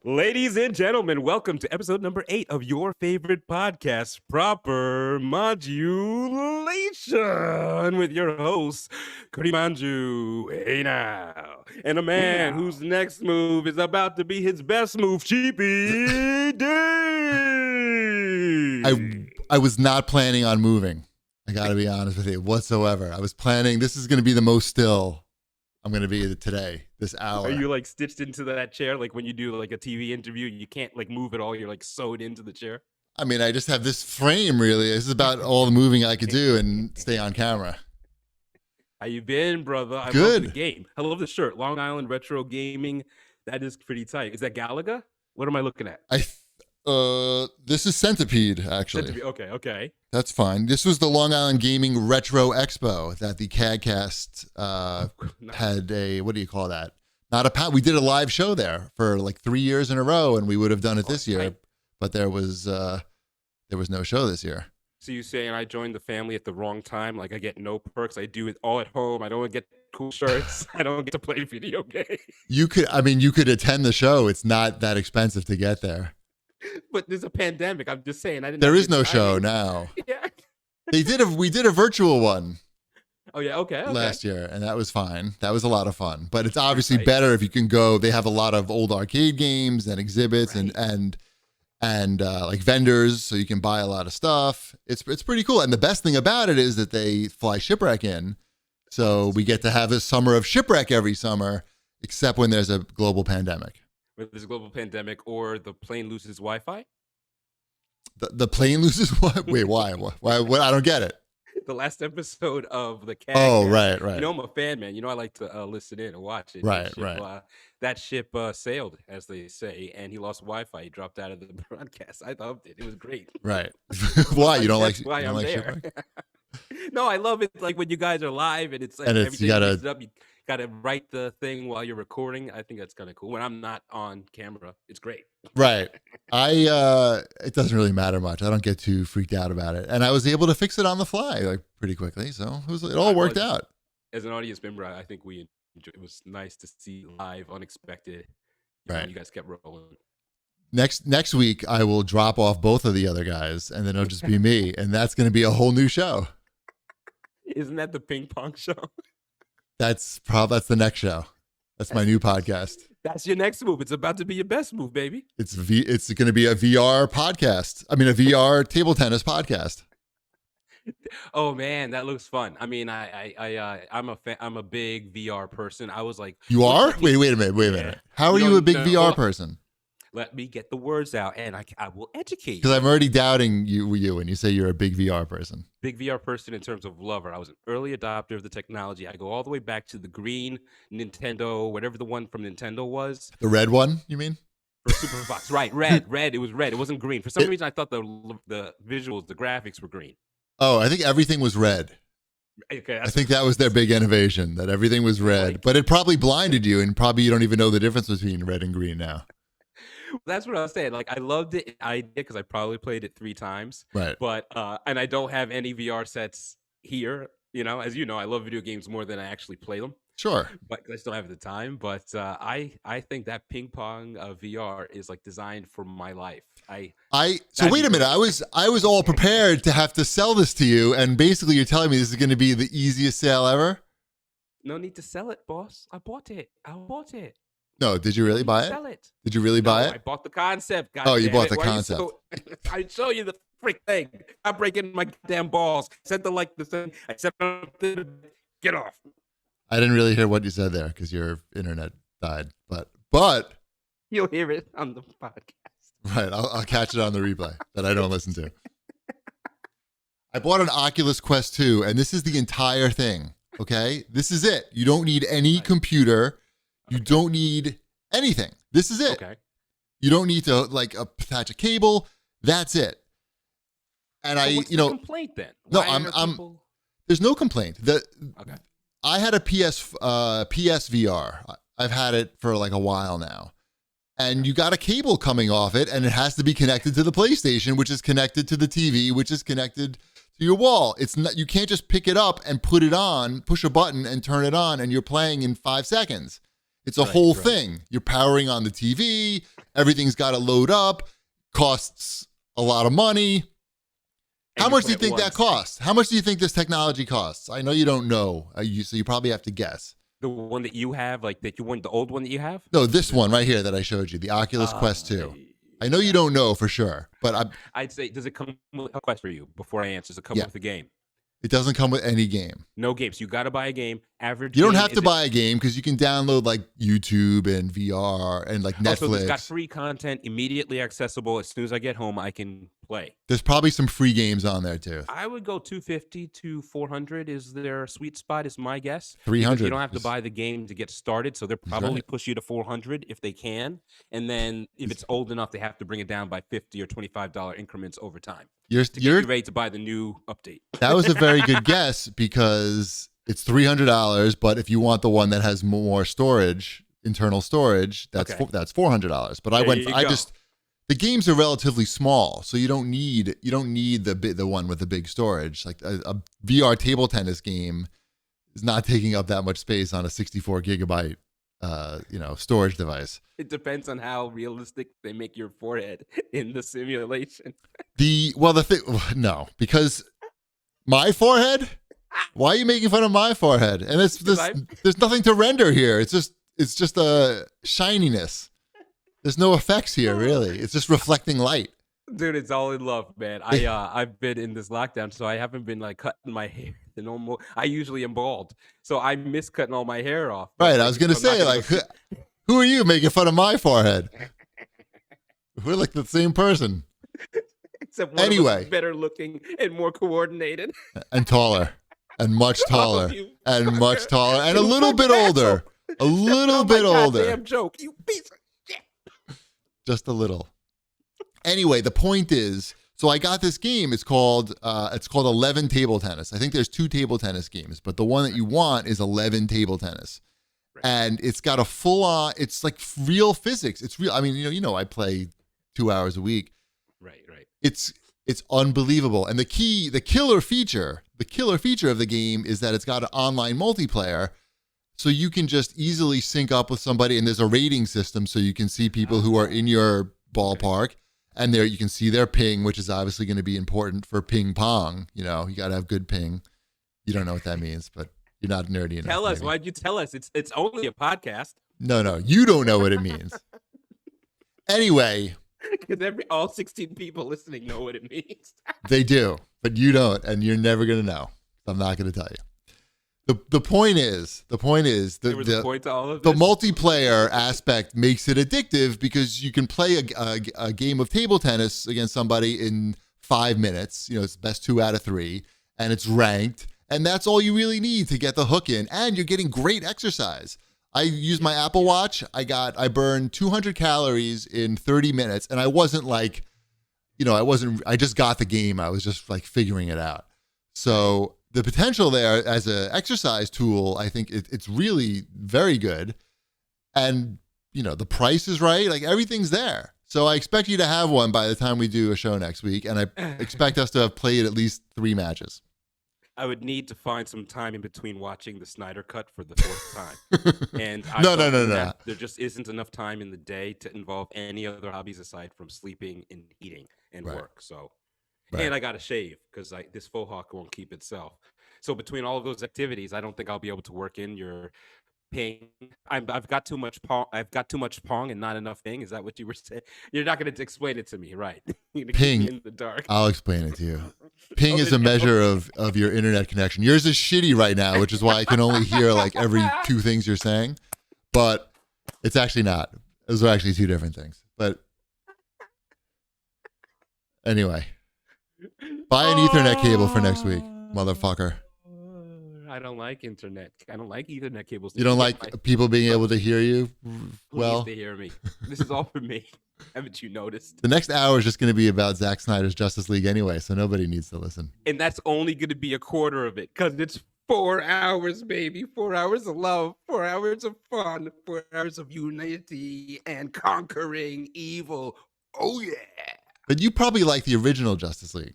Ladies and gentlemen, welcome to episode number 8 of your favorite podcast, Proper Modulation, with your hosts, Kurimanju, hey now, and a man whose next move is about to be his best move, Cheapy D. I was not planning on moving. I got to be honest with you, whatsoever. I was planning, this is going to be the most still I'm going to be today, this hour. Are you like stitched into that chair? Like when you do like a TV interview, you can't like move at all. You're like sewed into the chair. I mean, I just have this frame really. This is about all the moving I could do and stay on camera. How you been, brother? I Good. love the game. I love the shirt. Long Island Retro Gaming. That is pretty tight. Is that Galaga? What am I looking at? This is Centipede, actually. Centipede. Okay. That's fine. This was the Long Island Gaming Retro Expo that the CAGcast had a, what do you call that? We did a live show there for like 3 years in a row, and we would have done it this year, but there was no show this year. So you saying I joined the family at the wrong time? Like I get no perks. I do it all at home. I don't get cool shirts. I don't get to play video games. You could attend the show. It's not that expensive to get there. But there's a pandemic. I'm just saying. There is no show now. Yeah. We did a virtual one. Oh yeah, okay. Last year, and that was fine. That was a lot of fun. But it's obviously better if you can go. They have a lot of old arcade games and exhibits and like vendors, so you can buy a lot of stuff. It's pretty cool. And the best thing about it is that they fly Shipwreck in, so we get to have a summer of Shipwreck every summer, except when there's a global pandemic. Whether there's a global pandemic or the plane loses Wi-Fi? The plane loses what? Wait, why? Why? What? I don't get it. The last episode of the CAG. Oh, right. You know I'm a fan, man. You know I like to listen in and watch it. Right. That ship sailed, as they say, and he lost Wi-Fi. He dropped out of the broadcast. I loved it. It was great. Right. Why? You don't like? Why I'm there? No, I love it. Like when you guys are live and it's like you gotta write the thing while you're recording. I think that's kind of cool. When I'm not on camera, it's great. Right. It doesn't really matter much. I don't get too freaked out about it. And I was able to fix it on the fly like pretty quickly. So it all worked out. As an audience member, I think it was nice to see live, unexpected. Right. You guys kept rolling. Next week, I will drop off both of the other guys and then it'll just be me. And that's going to be a whole new show. Isn't that the ping pong show? That's the next show. That's my new podcast. That's your next move. It's about to be your best move, baby. It's going to be a VR podcast. I mean, a VR table tennis podcast. Oh man, that looks fun. I mean, I'm a big VR person. I was like, you are? Wait a minute. How are you a big VR person? Let me get the words out, and I will educate you. Because I'm already doubting you when you say you're a big VR person. Big VR person in terms of lover. I was an early adopter of the technology. I go all the way back to the green Nintendo, whatever the one from Nintendo was. The red one, you mean? For Super Fox, right? Red. It was red. It wasn't green. For some reason, I thought the visuals, the graphics were green. Oh, I think everything was red. Okay, I think that was their big innovation, that everything was red. But it probably blinded you, and probably you don't even know the difference between red and green now. That's what I was saying. Like I loved it. I did because I probably played it 3 times. Right. But and I don't have any VR sets here. You know, as you know, I love video games more than I actually play them. Sure. But I still have the time. But I think that ping pong VR is like designed for my life. So wait a minute. I was all prepared to have to sell this to you, and basically you're telling me this is going to be the easiest sale ever? No need to sell it, boss. I bought it. No, did you really buy it? Sell it. Did you really buy it? I bought the concept. Oh, you bought the concept. I show you the freak thing. I'm breaking my damn balls. Sent the thing. I said, get off. I didn't really hear what you said there because your internet died. But you'll hear it on the podcast. Right. I'll catch it on the replay that I don't listen to. I bought an Oculus Quest 2, and this is the entire thing. Okay? This is it. You don't need any computer. You don't need anything. This is it. Okay. You don't need to attach a cable. That's it. And what's the complaint then? There's no complaint. Okay. I had a PSVR. I've had it for like a while now. And you got a cable coming off it, and it has to be connected to the PlayStation, which is connected to the TV, which is connected to your wall. It's not, you can't just pick it up and put it on, push a button and turn it on, and you're playing in 5 seconds. It's a whole thing. You're powering on the TV, everything's got to load up, costs a lot of money. How much do you think that costs? How much do you think this technology costs? I know you don't know, so you probably have to guess. The one that you have, like the old one that you have? No, this one right here that I showed you, the Oculus Quest 2. I know you don't know for sure, but I'd say, does it come with a quest for you? Before I answer, does it come with a game? It doesn't come with any game. No games. You got to buy a game. Average. You don't have to buy a game because you can download like YouTube and VR and like Netflix. So it's got free content immediately accessible. As soon as I get home, I can play. There's probably some free games on there too. I would go 250 to 400 is their sweet spot, is my guess. 300. You don't have to buy the game to get started, so they'll probably push you to 400 if they can. And then if it's old enough, they have to bring it down by $50 or $25 increments over time. You're ready to buy the new update. That was a very good guess because it's $300, but if you want the one that has more storage, internal storage, that's $400. But the games are relatively small, so you don't need the one with the big storage. Like a VR table tennis game is not taking up that much space on a 64 gigabyte storage device. It depends on how realistic they make your forehead in the simulation. No, because my forehead. Why are you making fun of my forehead? And there's nothing to render here. It's just a shininess. There's no effects here, really. It's just reflecting light. Dude, it's all in love, man. I've been in this lockdown, so I haven't been like cutting my hair. I usually am bald, so I miss cutting all my hair off. Right, I was gonna say, like, who are you making fun of my forehead? We're like the same person. Except one of us is better looking and more coordinated. And taller. And much taller. And much taller. And a little bit older. A little bit older. Damn joke, you piece of shit. Just a little. Anyway, the point is, so I got this game. It's called 11 Table Tennis. I think there's 2 table tennis games, but the one that you want is 11 Table Tennis. Right. And it's got a full-on, it's like real physics. It's real. I mean, I play 2 hours a week. Right. It's unbelievable. And the killer feature of the game is that it's got an online multiplayer. So you can just easily sync up with somebody, and there's a rating system so you can see people who are in your ballpark, and there you can see their ping, which is obviously going to be important for ping pong. You got to have good ping. You don't know what that means, but you're not nerdy enough. Tell us. Why'd you tell us? It's only a podcast. No, you don't know what it means. Anyway. Because all 16 people listening know what it means. They do, but you don't, and you're never going to know. I'm not going to tell you. The point is the point to all of this. The multiplayer aspect makes it addictive because you can play a game of table tennis against somebody in 5 minutes. It's best 2 out of 3, and it's ranked, and that's all you really need to get the hook in, and you're getting great exercise. I used my Apple Watch. I burned 200 calories in 30 minutes, and I wasn't like, I just got the game. I was just like figuring it out. So the potential there as an exercise tool, I think it's really very good. And, the price is right. Like everything's there. So I expect you to have one by the time we do a show next week. And I expect us to have played at least 3 matches. I would need to find some time in between watching the Snyder Cut for the 4th time. And No. There just isn't enough time in the day to involve any other hobbies aside from sleeping and eating and work. So, and I got to shave because this faux hawk won't keep itself. So between all of those activities, I don't think I'll be able to work in your ping. I've got too much pong. I've got too much pong and not enough ping. Is that what you were saying? You're not going to explain it to me, right? You're gonna ping keep me in the dark. I'll explain it to you. Ping is a measure of your internet connection. Yours is shitty right now, which is why I can only hear like every 2 things you're saying. But it's actually not. Those are actually 2 different things. But anyway, buy an Ethernet cable for next week, motherfucker. I don't like internet. I don't like Ethernet cables. You don't like people being able to hear you well? Please to hear me. This is all for me. Haven't you noticed? The next hour is just going to be about Zack Snyder's Justice League anyway, so nobody needs to listen. And that's only going to be a quarter of it because it's 4 hours, baby. 4 hours of love, 4 hours of fun, 4 hours of unity and conquering evil. Oh, yeah. But you probably like the original Justice League.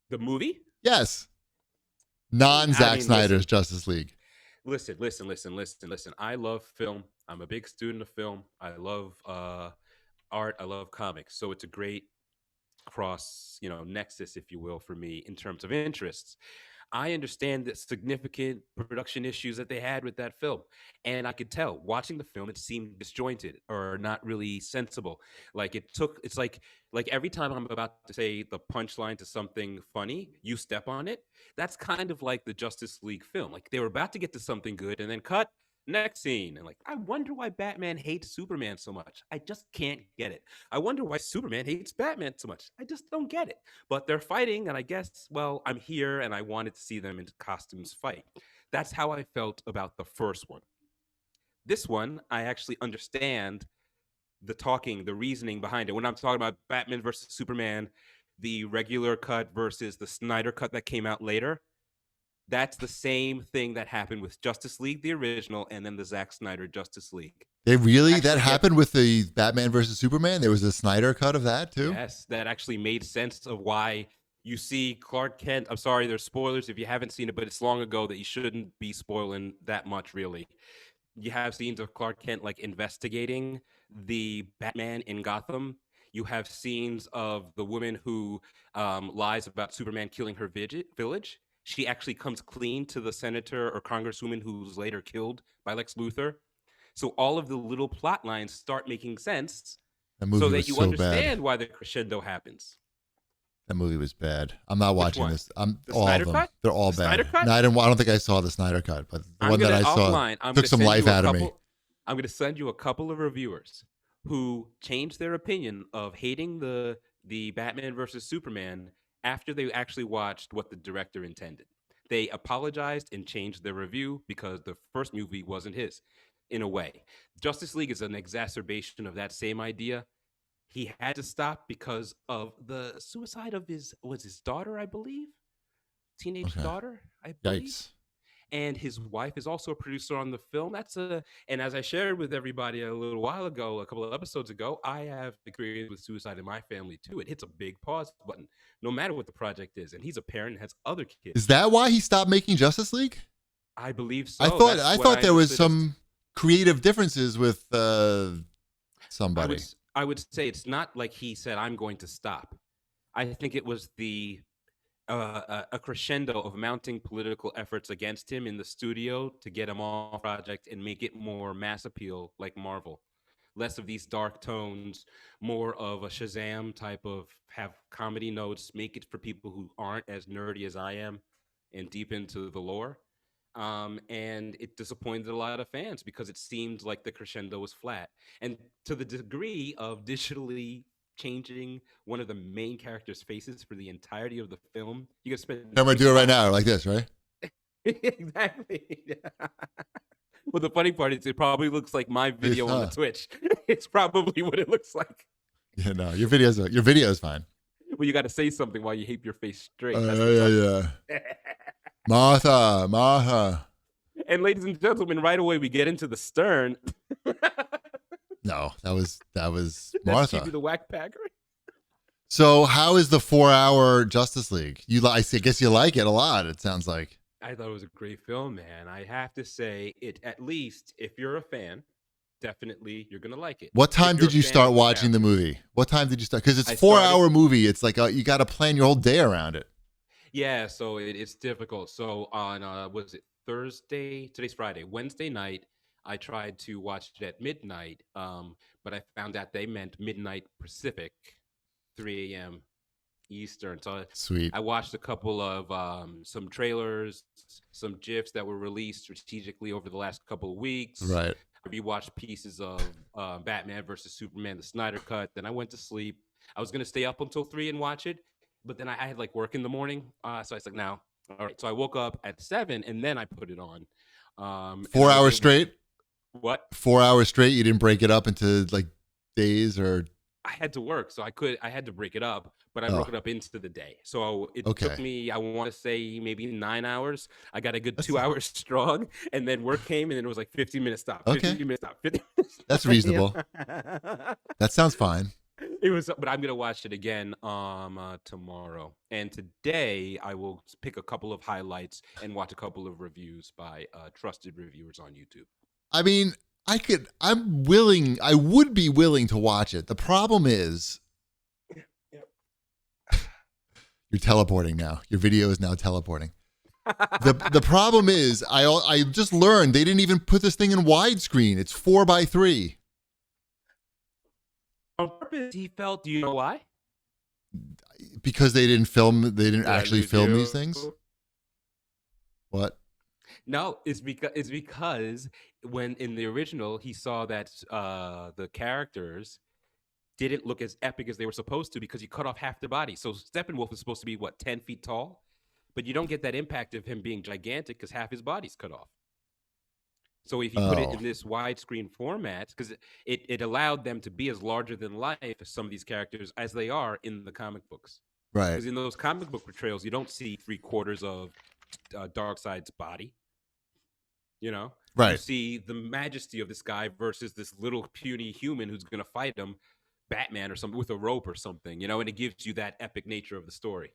The movie? Yes. Non-Zack Snyder's Justice League. Listen. I love film. I'm a big student of film. I love art. I love comics. So it's a great cross, nexus, if you will, for me in terms of interests. I understand the significant production issues that they had with that film. And I could tell watching the film, it seemed disjointed or not really sensible. It's like every time I'm about to say the punchline to something funny, you step on it. That's kind of like the Justice League film. Like they were about to get to something good and then cut. Next scene. And like, I wonder why Batman hates Superman so much. I just can't get it. I wonder why Superman hates Batman so much. I just don't get it. But they're fighting, and I guess, well, I'm here and I wanted to see them in costumes fight. That's how I felt about the first one. This one, I actually understand the talking, the reasoning behind it. When I'm talking about Batman versus Superman, the regular cut versus the Snyder cut that came out later, that's the same thing that happened with Justice League, the original, and then the Zack Snyder Justice League. That happened with the Batman versus Superman? There was a Snyder cut of that too? Yes, that actually made sense of why you see Clark Kent. I'm sorry, there's spoilers if you haven't seen it, but it's long ago that you shouldn't be spoiling that much, really. You have scenes of Clark Kent like investigating the Batman in Gotham. You have scenes of the woman who lies about Superman killing her village. She actually comes clean to the senator or congresswoman who's later killed by Lex Luthor. So all of the little plot lines start making sense That movie so that was you so understand bad. why the crescendo happens. That movie was bad. I'm not watching this. I'm The all Snyder of them. cut? All The bad. Snyder cut? No, I don't think I saw the Snyder cut, but the one that I saw I'm took gonna some send life you a out of me. couple. I'm gonna send you a couple of reviewers who changed their opinion of hating the Batman versus Superman after they actually watched what the director intended. They apologized and changed their review because the first movie wasn't his, in a way. Justice League is an exacerbation of that same idea. He had to stop because of the suicide of his daughter, I believe, teenage Okay. daughter, I believe. Yikes. And his wife is also a producer on the film. And as I shared with everybody a little while ago, a couple of episodes ago, I have experience with suicide in my family too. It hits a big pause button, no matter what the project is. And he's a parent and has other kids. Is that why he stopped making Justice League? I believe so. I thought there was some creative differences with somebody. I would say it's not like he said, I'm going to stop. I think it was a crescendo of mounting political efforts against him in the studio to get him off project and make it more mass appeal like Marvel. Less of these dark tones, more of a Shazam type of have comedy notes, make it for people who aren't as nerdy as I am and deep into the lore. And it disappointed a lot of fans because it seemed like the crescendo was flat. And to the degree of digitally changing one of the main characters' faces for the entirety of the film, you can spend. I'm gonna do it right now, like this, right? Exactly. Well, the funny part is it probably looks like my video on the Twitch. It's probably what it looks like. Yeah, no, your video is fine. Well, you got to say something while you keep your face straight. Yeah. Martha. And ladies and gentlemen, right away we get into the stern. No, that was That's Martha. Cheapy the Whack Packer. So, how is the 4-hour Justice League? I guess you like it a lot. It sounds like. I thought it was a great film, man. I have to say, it at least if you're a fan, definitely you're gonna like it. What time did you start watching the movie? What time did you start? Because it's a 4-hour movie. It's like you got to plan your whole day around it. Yeah, so it's difficult. So on was it Thursday? Today's Friday. Wednesday night, I tried to watch it at midnight, but I found out they meant midnight Pacific, 3 a.m. Eastern. So Sweet. I watched a couple of some trailers, some GIFs that were released strategically over the last couple of weeks. Right. I rewatched pieces of Batman versus Superman, the Snyder Cut. Then I went to sleep. I was gonna stay up until 3 and watch it, but then I had like work in the morning, so I was like, "No, all right." So I woke up at 7 and then I put it on. 4 hours straight. What? 4 hours straight. You didn't break it up into like days or. I had to work, so I had to break it up, but I broke it up into the day. So it took me, I want to say maybe 9 hours. I got a good 2 hours strong, and then work came, and then it was like 15 minutes stop. 15 minutes stop. 15 minutes stop. That's reasonable. That sounds fine. It was, but I'm gonna watch it again tomorrow. And today I will pick a couple of highlights and watch a couple of reviews by trusted reviewers on YouTube. I mean, I would be willing to watch it. The problem is you're teleporting now. Your video is now teleporting. The problem is I just learned they didn't even put this thing in widescreen. It's 4:3. On purpose, he felt. Do you know why? Because they didn't actually film these things. What? No, it's because when in the original he saw that the characters didn't look as epic as they were supposed to because he cut off half their body. So Steppenwolf is supposed to be 10 feet tall, but you don't get that impact of him being gigantic because half his body's cut off. So if you put it in this widescreen format, because it allowed them to be as larger than life as some of these characters as they are in the comic books. Right. Because in those comic book portrayals, you don't see 3/4 of Darkseid's body. You know? Right. You see the majesty of this guy versus this little puny human who's going to fight him, Batman or something, with a rope or something, you know? And it gives you that epic nature of the story.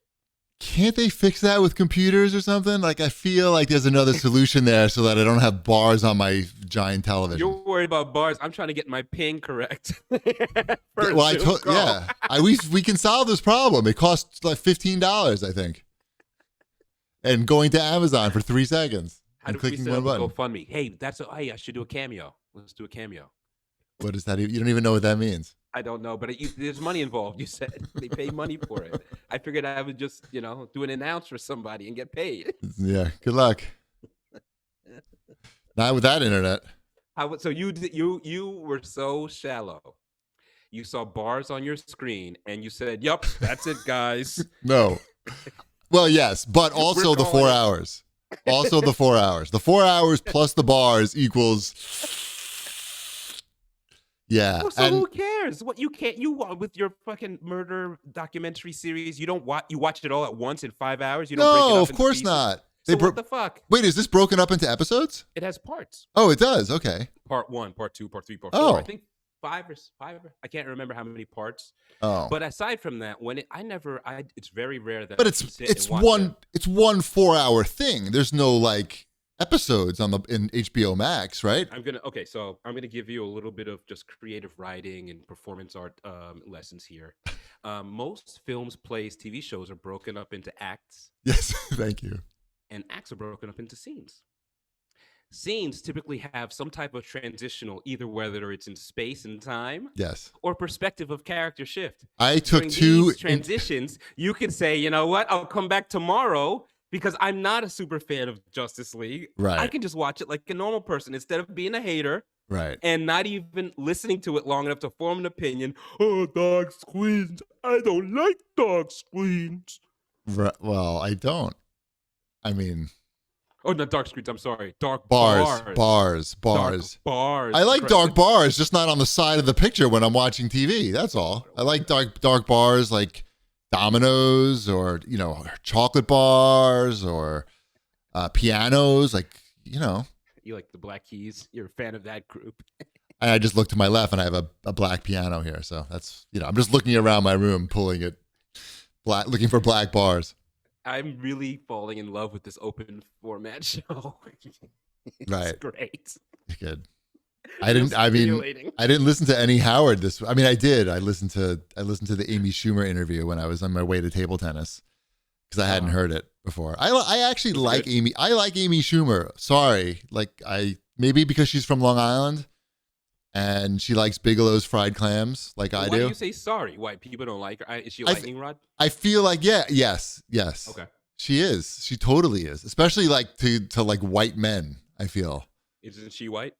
Can't they fix that with computers or something? Like, I feel like there's another solution there so that I don't have bars on my giant television. You're worried about bars. I'm trying to get my ping correct. We can solve this problem. It costs like $15, I think. And going to Amazon for 3 seconds. How do we set up a GoFundMe? Hey, I should do a cameo. Let's do a cameo. What is that? You don't even know what that means. I don't know, but there's money involved. You said they pay money for it. I figured I would just, do an announce for somebody and get paid. Yeah, good luck. Not with that internet. So you were so shallow. You saw bars on your screen and you said, "Yup, that's it, guys." No. Well, yes, but also the 4 hours. Also the 4 hours. The 4 hours plus the bars equals. Yeah. So who cares? What you with your fucking murder documentary series, you watch it all at once in 5 hours? You don't break it up of course not. So what the fuck? Wait, is this broken up into episodes? It has parts. Oh, it does. Okay. Part 1, part 2, part 3, part 4. I think five. I can't remember how many parts. Oh. But aside from that, it's very rare that. But it's one 4 hour thing. There's no like episodes in HBO Max, right? I'm gonna give you a little bit of just creative writing and performance art lessons here. Most films, plays, TV shows are broken up into acts. Yes, thank you. And acts are broken up into scenes. Scenes typically have some type of transitional, either whether it's in space and time, yes, or perspective of character shift. I took two transitions. You could say, you know what? I'll come back tomorrow. Because I'm not a super fan of Justice League. Right. I can just watch it like a normal person instead of being a hater. Right. And not even listening to it long enough to form an opinion. Oh, dark screens. I don't like dark screens. Right. Well, I don't. I mean. Oh, not dark screens. I'm sorry. Dark bars. Dark bars. I like dark bars, just not on the side of the picture when I'm watching TV. That's all. I like dark bars like dominoes or chocolate bars or pianos, like you like the Black Keys. You're a fan of that group. And I just look to my left and I have a black piano here, so that's I'm just looking around my room pulling it looking for black bars. I'm really falling in love with this open format show. Right. It's great. Good. I didn't listen to any Howard I did. I listened to the Amy Schumer interview when I was on my way to table tennis because I hadn't heard it before. I actually like Amy. I like Amy Schumer. Sorry. Maybe because she's from Long Island and she likes Bigelow's fried clams like I do. Why do you say sorry? Why people don't like her? Is she a lightning rod? I feel like yes. Okay. She is. She totally is. Especially to white men, I feel. Isn't she white?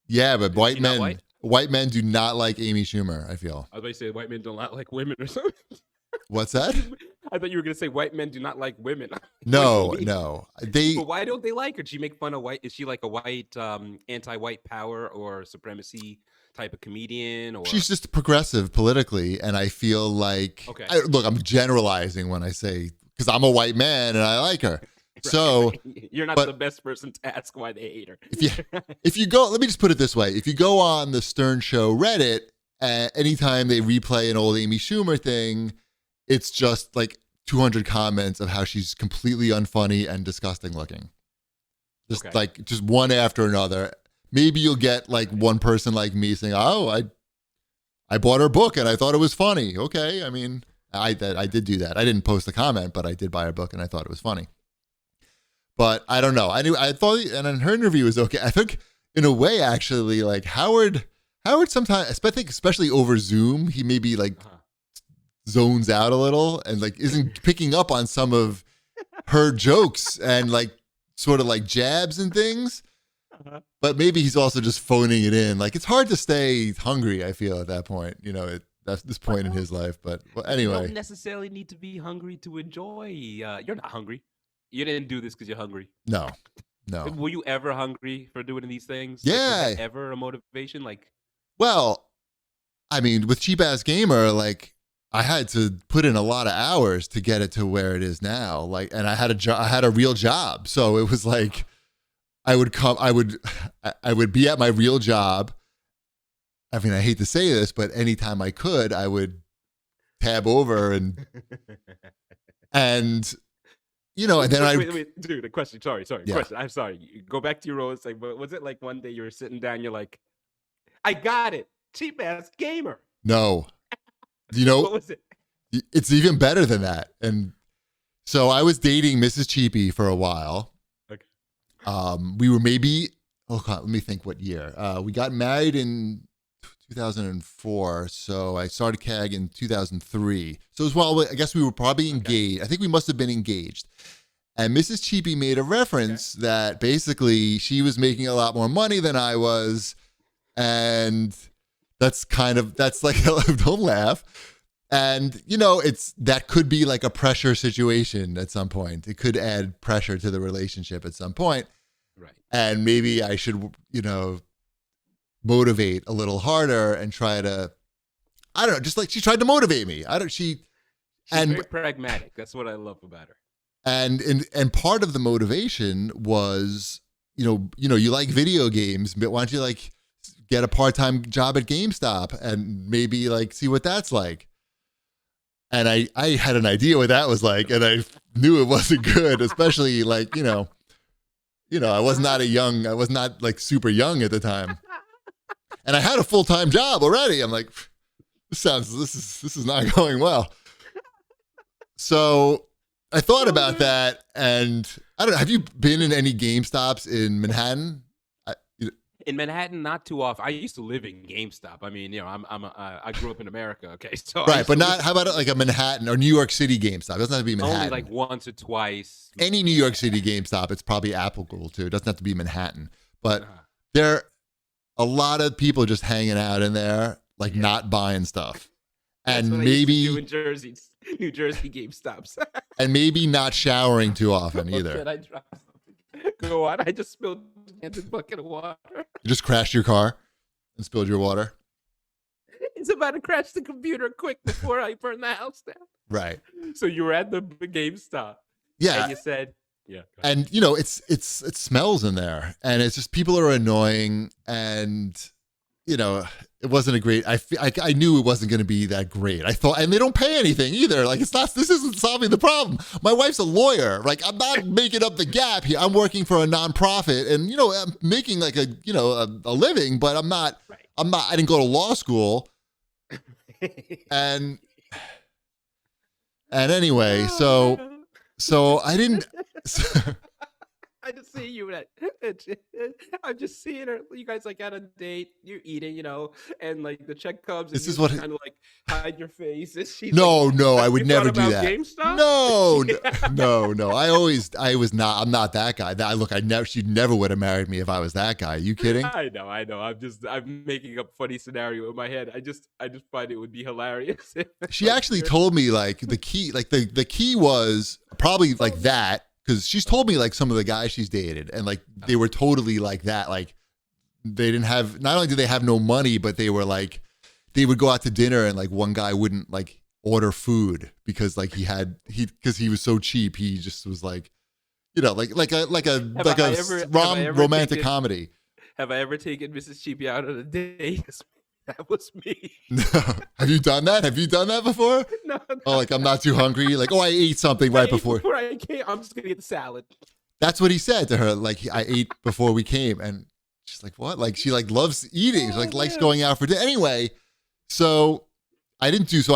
Yeah, but white men do not like Amy Schumer, I feel. I thought you said white men do not like women or something. What's that? I thought you were going to say white men do not like women. No. But why don't they like her? Does she make fun of white? Is she like a white, anti-white power or supremacy type of comedian? Or she's just progressive politically, and I feel like... Okay. Look, I'm generalizing when I say... Because I'm a white man and I like her. Right. So you're not the best person to ask why they hate her. If you go, let me just put it this way: if you go on the Stern Show Reddit, anytime they replay an old Amy Schumer thing, it's just like 200 comments of how she's completely unfunny and disgusting looking. Just one after another. maybe you'll get like one person like me saying, "Oh, I bought her book and I thought it was funny." Okay, I mean, I did do that. I didn't post a comment, but I did buy her book and I thought it was funny. But I don't know. I thought, and in her interview was okay. I think in a way, actually, like Howard sometimes, I think especially over Zoom, he maybe like zones out a little and like isn't picking up on some of her jokes and like sort of like jabs and things. But maybe he's also just phoning it in. Like it's hard to stay hungry, I feel, at that point, that's this point in his life. But well, anyway. You don't necessarily need to be hungry to enjoy. You're not hungry. You didn't do this because you're hungry. No. Were you ever hungry for doing these things? Yeah. Like, was that ever a motivation? Like, well, I mean, with Cheap Ass Gamer, like I had to put in a lot of hours to get it to where it is now. Like, and I had a real job, so it was like I would be at my real job. I mean, I hate to say this, but anytime I could, I would tab over and and then wait, dude, a question. Sorry. Yeah. Question. I'm sorry. You go back to your role and say, but was it like one day you were sitting down, you're like, I got it. Cheap Ass Gamer. No. What was it? It's even better than that. And so I was dating Mrs. Cheapy for a while. Okay. We were maybe, let me think what year. We got married in 2004. So I started CAG in 2003. So as well, I guess we were probably engaged. I think we must have been engaged. And Mrs. Cheapy made a reference that basically she was making a lot more money than I was. And that's like, don't laugh. And, that could be like a pressure situation at some point. It could add pressure to the relationship at some point. Right. And maybe I should, motivate a little harder and try to, I don't know, just like she tried to motivate me. She's very pragmatic. That's what I love about her. And part of the motivation was, you like video games, but why don't you like get a part-time job at GameStop and maybe like see what that's like. And I had an idea what that was like, and I knew it wasn't good, especially like, I was not like super young at the time. And I had a full-time job already. I'm like, this is not going well. So I thought about that, and I don't know, have you been in any GameStops in Manhattan? In Manhattan, not too often. I used to live in GameStop. I mean, I grew up in America. Okay, so right, but not. How about like a Manhattan or New York City GameStop? It doesn't have to be Manhattan. Only like once or twice. Any New York City GameStop, it's probably applicable to. It doesn't have to be Manhattan, but there are a lot of people just hanging out in there, like not buying stuff, and That's what maybe I used to do in New Jersey GameStops, and maybe not showering too often either. I dropped something. Go on. I just spilled a bucket of water. You just crashed your car and spilled your water. It's about to crash the computer quick before I burn the house down. Right. So you were at the GameStop. Yeah. And you said, yeah. And it smells in there, and it's just people are annoying, and it wasn't a great. I knew it wasn't going to be that great. I thought, and they don't pay anything either. Like it's not. This isn't solving the problem. My wife's a lawyer. Like I'm not making up the gap here. I'm working for a nonprofit, and I'm making like a living, but I'm not. Right. I'm not. I didn't go to law school. And anyway, so I didn't. I just see you I'm just seeing her. You guys like at a date, you're eating, and like the check comes. And this is what kind of like hide your face. And she's no, like, I would never do that. GameStop? No. I'm not that guy. She never would have married me if I was that guy. Are you kidding? I know. I'm making up a funny scenario in my head. I just find it would be hilarious. She actually told me like the key, like the key was probably like that. Because she's told me like some of the guys she's dated, and like they were totally like that. Like they didn't have. Not only did they have no money, but they were like they would go out to dinner, and like one guy wouldn't like order food because like because he was so cheap. He just was like, like a romantic comedy. Have I ever taken Mrs. Cheapy out on a date? That was me. No. Have you done that? Have you done that before? No. Oh, like I'm not too hungry. Like, I ate something right before. Before I came, I'm just gonna get the salad. That's what he said to her. Like I ate before we came, and She's like, what? Like, she like loves eating. She like likes man. going out for dinner. Anyway, so I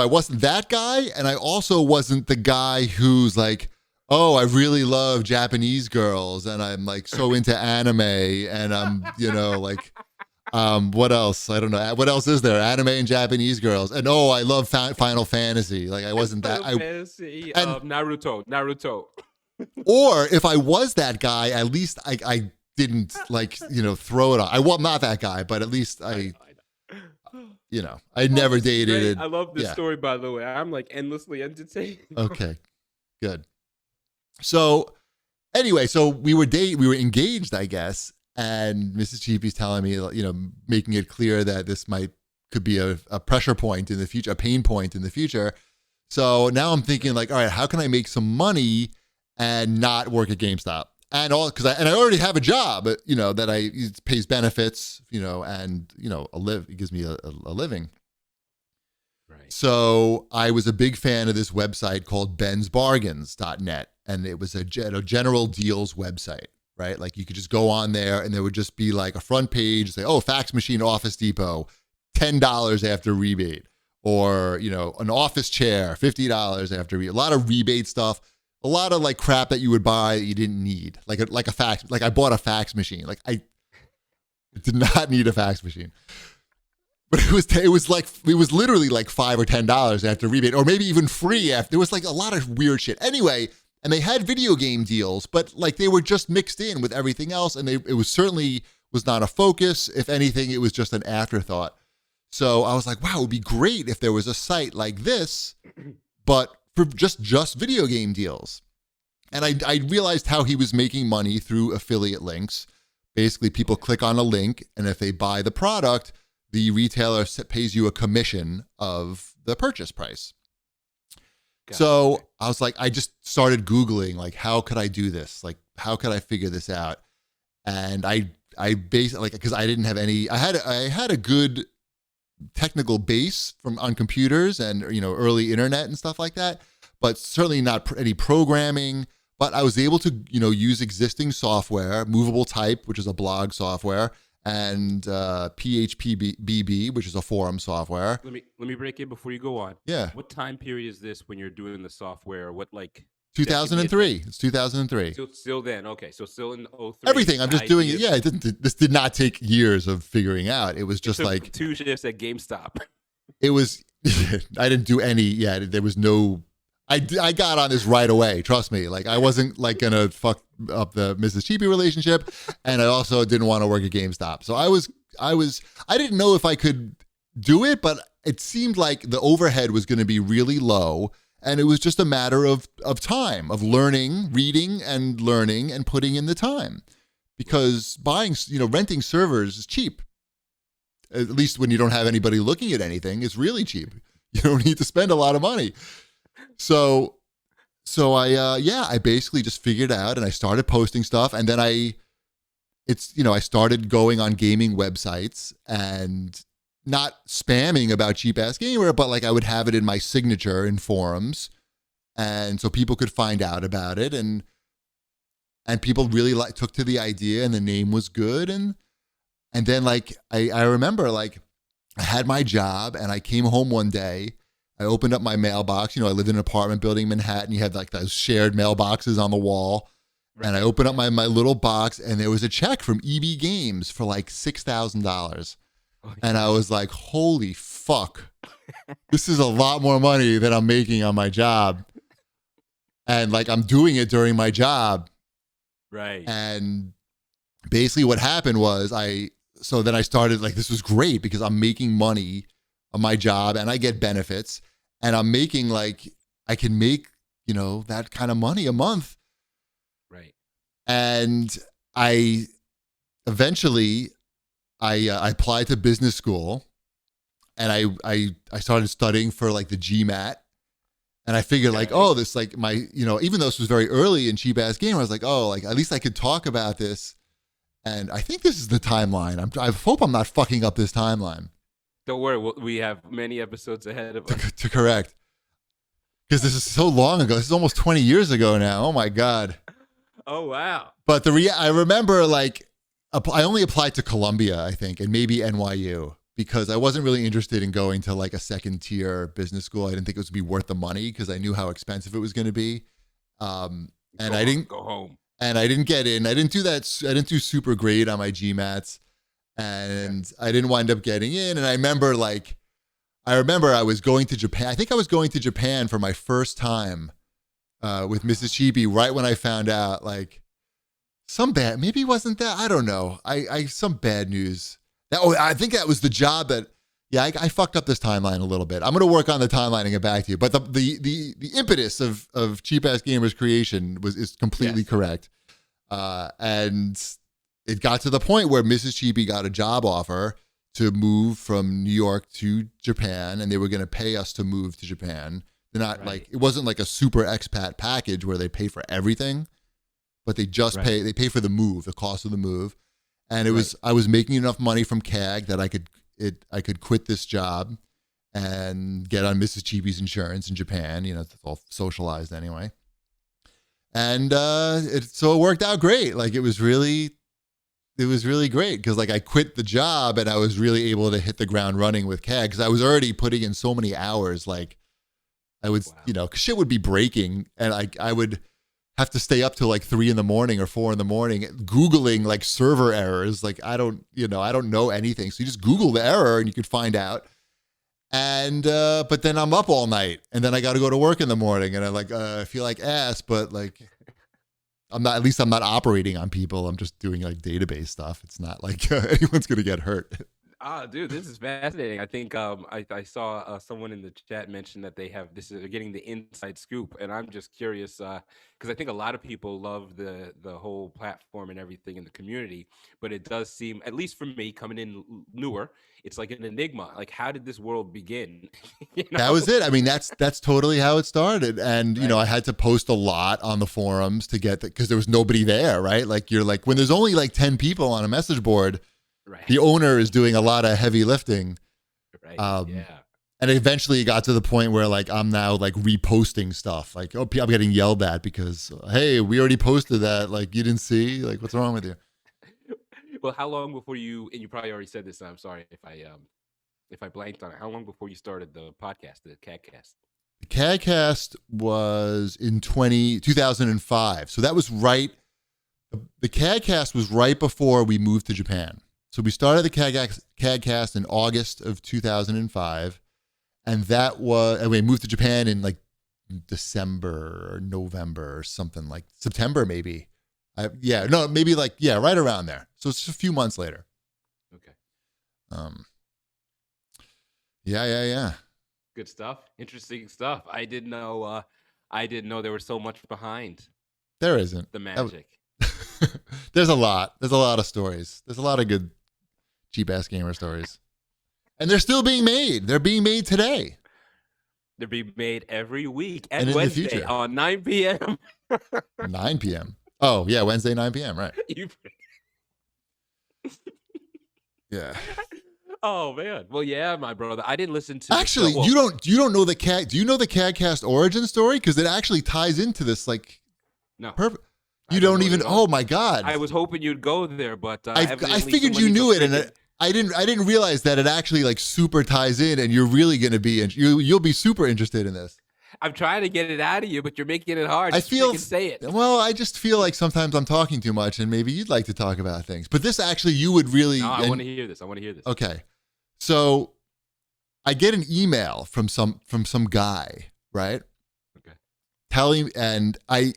wasn't that guy. And I also wasn't the guy who's like, oh, I really love Japanese girls and I'm like so into anime and I'm, like, what else? I don't know. What else is there? Anime and Japanese girls. And oh, I love Final Fantasy. Like I wasn't that. Final Fantasy, and Naruto. Or if I was that guy, at least I didn't like, throw it on. I'm not that guy, but at least I never dated it. I love this story, by the way. I'm like endlessly entertained. Okay, good. So anyway, so we were engaged, I guess. And Mrs. Cheapy's telling me, making it clear that this could be a pressure point in the future, a pain point in the future. So now I'm thinking like, all right, how can I make some money and not work at GameStop? And I already have a job, that it pays benefits, and it gives me a living. Right. So I was a big fan of this website called bensbargains.net, and it was a general deals website, right? Like you could just go on there and there would just be like a front page, say, oh, fax machine, Office Depot, $10 after rebate, or, an office chair, $50 after rebate, a lot of rebate stuff. A lot of like crap that you would buy that you didn't need, like a fax. Like I bought a fax machine. Like I did not need a fax machine, but it was literally like $5 or $10 after rebate, or maybe even free after. There was like a lot of weird shit. Anyway, and they had video game deals, but like they were just mixed in with everything else, and it was certainly was not a focus. If anything, it was just an afterthought. So I was like, wow, it would be great if there was a site like this, but for just video game deals. And I realized how he was making money through affiliate links. Basically, people click on a link, and if they buy the product, the retailer pays you a commission of the purchase price. So I was like, I just started Googling, like, how could I do this? Like, how could I figure this out? And I basically, because I didn't have any, I had a good technical base on computers and early internet and stuff like that, but certainly not any programming. But I was able to use existing software, Movable Type, which is a blog software, and PHPBB, which is a forum software. Let me break it before you go on. Yeah. What time period is this when you're doing the software? What 2003. It's 2003. Still then. Okay. So still in 03. Everything. I'm just doing it. Yeah. This did not take years of figuring out. It was just like 2 shifts at GameStop. It was, I didn't do any. Yeah. There was no, I got on this right away. Trust me. Like I wasn't like going to fuck up the Mrs. Cheapy relationship. And I also didn't want to work at GameStop. So I didn't know if I could do it, but it seemed like the overhead was going to be really low. And it was just a matter of time, of reading and putting in the time, because renting servers is cheap. At least when you don't have anybody looking at anything, it's really cheap. You don't need to spend a lot of money. So I basically just figured out, and I started posting stuff, and then I started going on gaming websites and not spamming about Cheap Ass Gamer, but like I would have it in my signature in forums, and so people could find out about it, and people really took to the idea, and the name was good, and then like I remember like I had my job, and I came home one day, I opened up my mailbox. I lived in an apartment building in Manhattan. You had like those shared mailboxes on the wall. Right. And I opened up my little box, and there was a check from EB Games for like $6,000. And I was like, holy fuck, this is a lot more money than I'm making on my job. And like, I'm doing it during my job. Right. And basically what happened was so then I started like, this was great because I'm making money on my job and I get benefits, and I'm making like, I can make, that kind of money a month. Right. And I eventually I applied to business school, and I started studying for like the GMAT, and I figured like, oh, this like my, even though this was very early in Cheap Ass Gamer, I was like, oh, like at least I could talk about this. And I think this is the timeline. I hope I'm not fucking up this timeline. Don't worry, we have many episodes ahead of us to correct. Because this is so long ago. This is almost 20 years ago now. Oh my God. Oh wow. But I remember like, I only applied to Columbia, I think, and maybe NYU, because I wasn't really interested in going to like a second tier business school. I didn't think it was be worth the money because I knew how expensive it was going to be. And I didn't go home. And I didn't get in. I didn't do that. I didn't do super great on my GMATs, and I didn't wind up getting in. And I remember I was going to Japan. I think I was going to Japan for my first time with Mrs. Cheapy right when I found out like maybe it wasn't that. I don't know. Some bad news. I think that was the job that, I fucked up this timeline a little bit. I'm going to work on the timeline and get back to you. But the impetus of Cheap Ass Gamers creation is completely correct. And it got to the point where Mrs. Cheapy got a job offer to move from New York to Japan, and they were going to pay us to move to Japan. They're not like, it wasn't like a super expat package where they pay for everything, but they just they pay for the move, the cost of the move. And I was making enough money from CAG that I could quit this job and get on Mrs. Cheapy's insurance in Japan. It's all socialized anyway. And so it worked out great. Like it was really great because like I quit the job and I was really able to hit the ground running with CAG because I was already putting in so many hours. Like I would, shit would be breaking and I would have to stay up till like 3 a.m. or 4 a.m. Googling like server errors. Like I don't know anything. So you just Google the error and you could find out. And, but then I'm up all night and then I got to go to work in the morning and I feel like ass, but like, I'm not operating on people. I'm just doing like database stuff. It's not like anyone's going to get hurt. Dude, this is fascinating. I think I saw someone in the chat mention that they're getting the inside scoop, and I'm just curious because I think a lot of people love the whole platform and everything in the community, but it does seem, at least for me, coming in newer, it's like an enigma. Like, how did this world begin? That was it. I mean, that's totally how it started, and I had to post a lot on the forums to get because there was nobody there, right? Like you're like when there's only like 10 people on a message board. Right. The owner is doing a lot of heavy lifting. Right. And eventually it got to the point where like I'm now like reposting stuff. Like, I'm getting yelled at because, hey, we already posted that. Like, you didn't see? Like, what's wrong with you? Well, how long before you, and you probably already said this, and I'm sorry if I blanked on it. How long before you started the podcast, the CAGcast? The CAGcast was in 2005. So that was right. The CAGcast was right before we moved to Japan. So we started the CAGcast in August of 2005, and we moved to Japan in like December or November or something, like September maybe. Right around there. So it's just a few months later. Okay. Yeah. Good stuff. Interesting stuff. I didn't know there was so much behind. There isn't. The magic. There's a lot. There's a lot of stories. There's a lot of good Cheap Ass Gamer stories. And they're still being made. They're being made today. They're being made every week and Wednesday on 9 p.m. 9 p.m. Oh, yeah, Wednesday, 9 p.m., right. Yeah. Oh, man. Well, yeah, my brother. I didn't listen to... Actually, you don't know the CAG... Do you know the CAGcast origin story? Because it actually ties into this, like... No. Perfect. You don't even... Oh, my God. I was hoping you'd go there, but... I figured you knew it, and I didn't realize that it actually, like, super ties in, and you're really going to be... You'll be super interested in this. I'm trying to get it out of you, but you're making it hard. Say it. Well, I just feel like sometimes I'm talking too much, and maybe you'd like to talk about things. But this actually, you would really... No, I want to hear this. Okay. So, I get an email from some guy, right? Okay. Telling... And a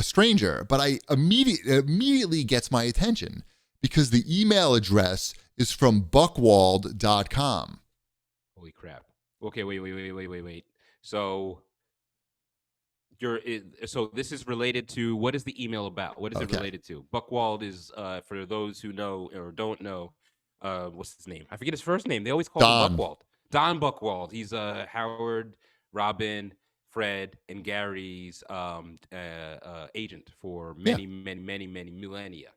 stranger, but I immediately gets my attention because the email address is from buckwald.com. Holy crap. Okay, wait. So this is related to, what is the email about? What is it related to? Buckwald is, for those who know or don't know, what's his name? I forget his first name. They always call him Buckwald. Don Buckwald. He's Howard, Robin, Fred, and Gary's agent for many millennia.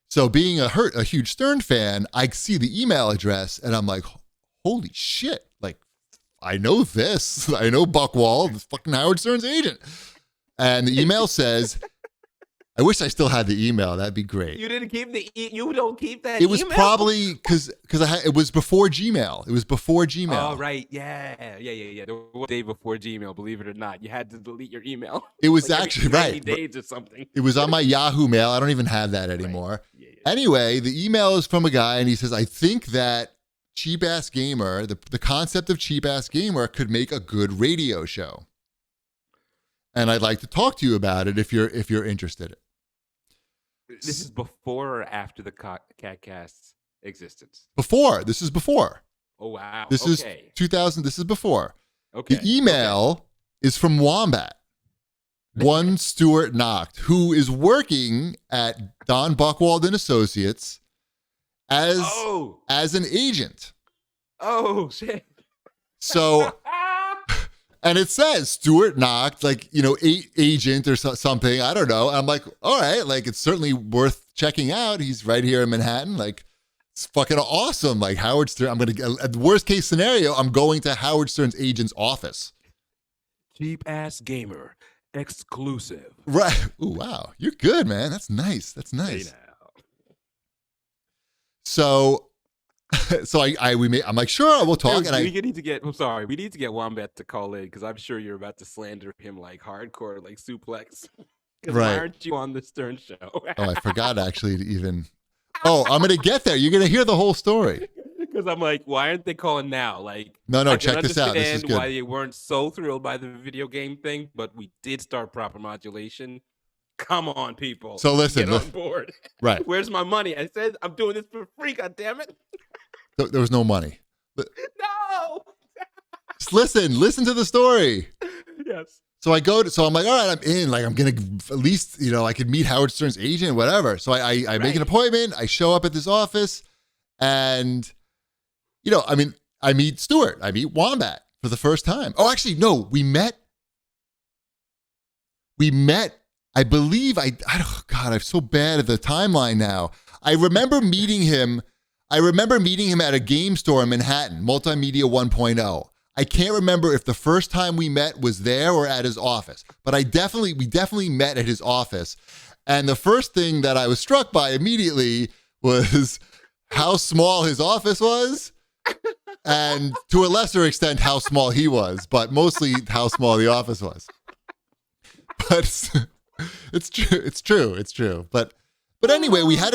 So being a huge Stern fan, I see the email address and I'm like, holy shit. Like, I know this. I know Buckwald, fucking Howard Stern's agent. And the email says, I wish I still had the email. That'd be great. You didn't keep you don't keep that It was email? probably because it was before Gmail. It was before Gmail. Oh, right. Yeah. There was a day before Gmail, believe it or not. You had to delete your email. It was like actually, 90 right. days or something. It was on my Yahoo mail. I don't even have that anymore. Right. Yeah. Anyway, the email is from a guy, and he says, I think that Cheap Ass Gamer, the concept of Cheap Ass Gamer could make a good radio show. And I'd like to talk to you about it if you're interested. This is before or after the CAGcast's existence? Before. This is before. Oh, wow. This is 2000. This is before. Okay. The email is from Wombat. One Stuart Nocht, who is working at Don Buchwald and Associates as an agent. Oh, shit. So, and it says Stuart Nocht, like, agent or something. I don't know. I'm like, all right, like, it's certainly worth checking out. He's right here in Manhattan. Like, it's fucking awesome. Like, Howard Stern, at the worst case scenario, I'm going to Howard Stern's agent's office. Cheap Ass Gamer exclusive. Right. Ooh, wow. You're good, man. That's nice. Hey now. So I'm like, sure, we'll talk. Dude, we need to get Wombat to call in because I'm sure you're about to slander him like hardcore, like suplex. Because right. Why aren't you on the Stern Show? Oh, I forgot actually to even. Oh, I'm gonna get there. You're gonna hear the whole story. Because I'm like, why aren't they calling now? Like, no, check this out. This is good. Why they weren't so thrilled by the video game thing, but we did start proper modulation. Come on, people. So listen, get on board. Right. Where's my money? I said I'm doing this for free. God damn it. There was no money. No. Just listen to the story. Yes. So I'm like, all right, I'm in. Like, I'm gonna at least, I could meet Howard Stern's agent, whatever. So I make an appointment. I show up at this office, and I meet Stuart. I meet Wombat for the first time. Oh, actually, no, we met. I believe God, I'm so bad at the timeline now. I remember meeting him at a game store in Manhattan, Multimedia 1.0. I can't remember if the first time we met was there or at his office, but we definitely met at his office. And the first thing that I was struck by immediately was how small his office was, and to a lesser extent how small he was, but mostly how small the office was. But it's true. But anyway, we had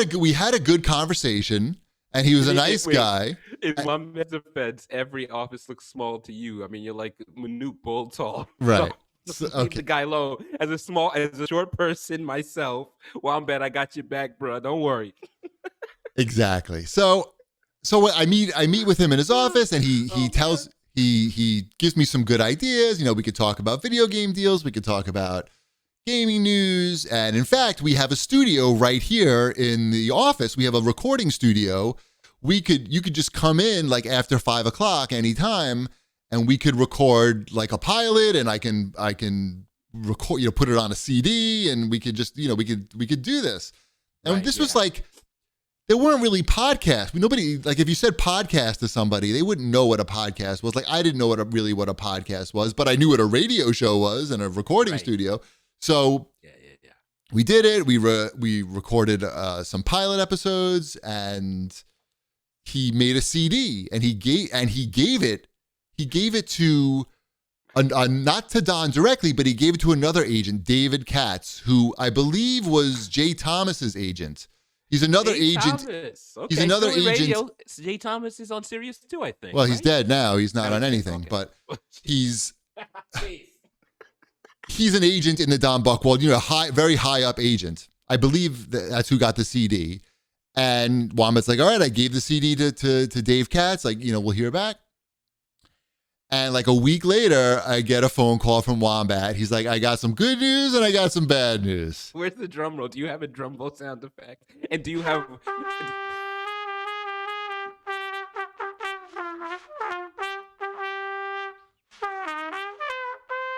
a good conversation. And he was a nice guy. In one man's offense, every office looks small to you. I mean, you're like minute bull tall. Right. So, leave the guy low. As a short person myself, Wombat, I got your back, bro. Don't worry. Exactly. So I meet with him in his office, and he gives me some good ideas. We could talk about video game deals. We could talk about gaming news. And in fact, we have a studio right here in the office. We have a recording studio. You could just come in like after 5 o'clock anytime, and we could record like a pilot, and I can record, put it on a CD, and we could just, we could do this. And this was like, there weren't really podcasts. Nobody, like, if you said podcast to somebody, they wouldn't know what a podcast was. Like, I didn't know what a podcast was, but I knew what a radio show was and a recording studio. So we did it. We recorded some pilot episodes, and he made a CD, and he gave it to not to Don directly, but he gave it to another agent, David Katz, who I believe was Jay Thomas's agent. He's another agent. Thomas. Okay. He's another agent. Radio. Jay Thomas is on Sirius too, I think. Well, he's dead now. He's not on anything, but he's an agent in the Don Buchwald, very high up agent. I believe that's who got the CD. And Wombat's like, all right, I gave the CD to Dave Katz. Like, we'll hear back. And like a week later, I get a phone call from Wombat. He's like, I got some good news and I got some bad news. Where's the drum roll? Do you have a drum roll sound effect? And do you have...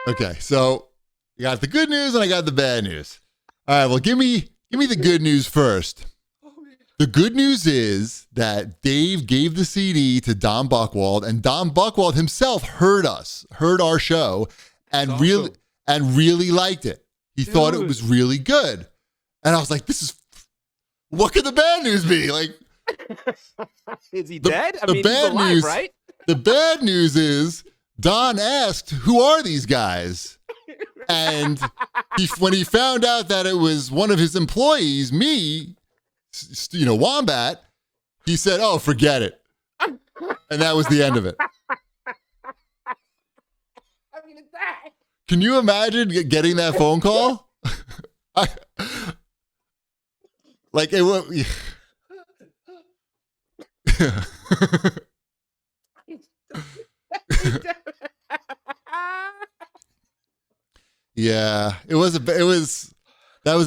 Okay, so I got the good news and I got the bad news. All right, well, give me the good news first. The good news is that Dave gave the CD to Don Buchwald, and Don Buchwald himself heard our show, and really liked it. He thought it was really good. And I was like, what could the bad news be? Like, is he dead? He's alive, right? The bad news is Don asked, who are these guys? And when he found out that it was one of his employees, me, Wombat, he said, oh, forget it. And that was the end of it. I'm going to die. Can you imagine getting that phone call? Like it was. Yeah, that was a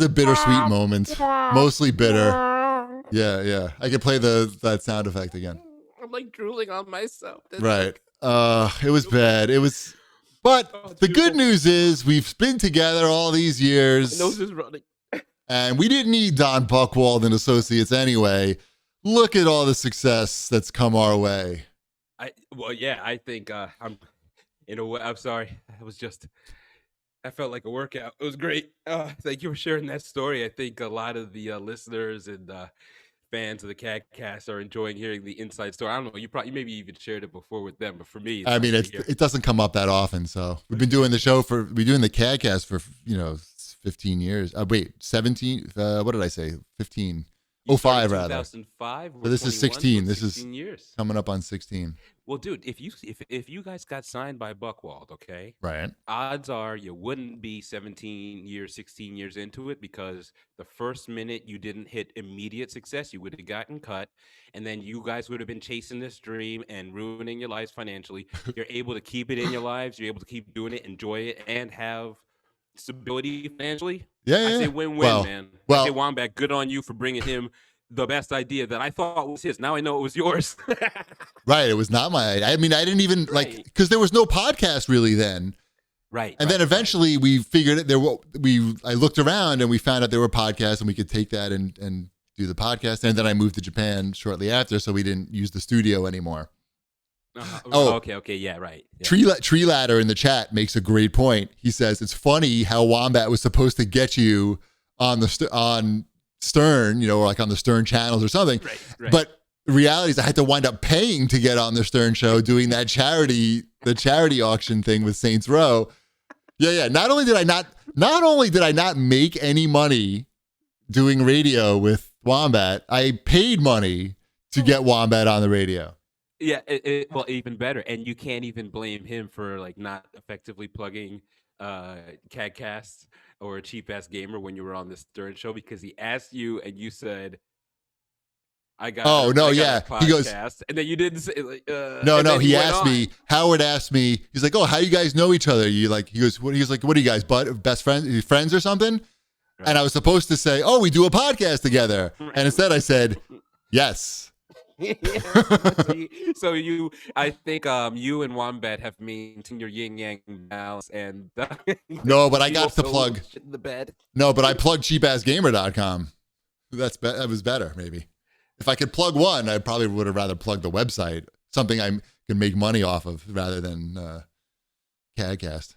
bittersweet moment. Mostly bitter. Yeah. I could play that sound effect again. I'm like drooling on myself. That's right. It was bad. But the good news is we've been together all these years. My nose is running. And we didn't need Don Buchwald and Associates anyway. Look at all the success that's come our way. I think I'm sorry. I felt like a workout. It was great. Thank you for sharing that story. I think a lot of the listeners and fans of the CAGcast are enjoying hearing the inside story. I don't know. You maybe even shared it before with them, but for me, it doesn't come up that often. So we've been doing the CAGcast for 15 years. 17. What did I say? 15. 05 rather. 2005. So this is 16. This is years. Coming up on 16. Well, dude, if you guys got signed by Buchwald, okay, right? Odds are you wouldn't be 17 years, 16 years into it, because the first minute you didn't hit immediate success, you would have gotten cut, and then you guys would have been chasing this dream and ruining your lives financially. You're able to keep it in your lives. You're able to keep doing it, enjoy it, and have stability financially. I say win-win, man. I say Wombat, good on you for bringing him the best idea that I thought was his. Now I know it was yours. Right. It was not my idea. I mean, I didn't even because there was no podcast really then. Right. And then eventually we figured it. I looked around and we found out there were podcasts and we could take that and do the podcast. And then I moved to Japan shortly after, so we didn't use the studio anymore. Okay. Yeah, right. Yeah. Tree Ladder in the chat makes a great point. He says it's funny how Wombat was supposed to get you on Stern, or like on the Stern channels or something. Right. But the reality is I had to wind up paying to get on the Stern show doing the charity auction thing with Saints Row. Yeah. Not only did I not make any money doing radio with Wombat, I paid money to get Wombat on the radio. Yeah, well, even better. And you can't even blame him for like not effectively plugging CAGcast or a Cheap Ass Gamer when you were on the Stern show, because he asked you and you said, I got a podcast. He goes, and then you didn't say no, he asked me, Howard asked me, he's like, oh, how you guys know each other? He goes, what are you guys, best friends or something? Right. And I was supposed to say, oh, we do a podcast together. Right. And instead I said, yes. So I think you and Wombat have maintained your yin yang balance, and no, but I got to plug shit in the bed. No, but I plugged cheapassgamer.com. That was better. Maybe if I could plug one, I probably would have rather plugged the website, something I can make money off of rather than CAGcast.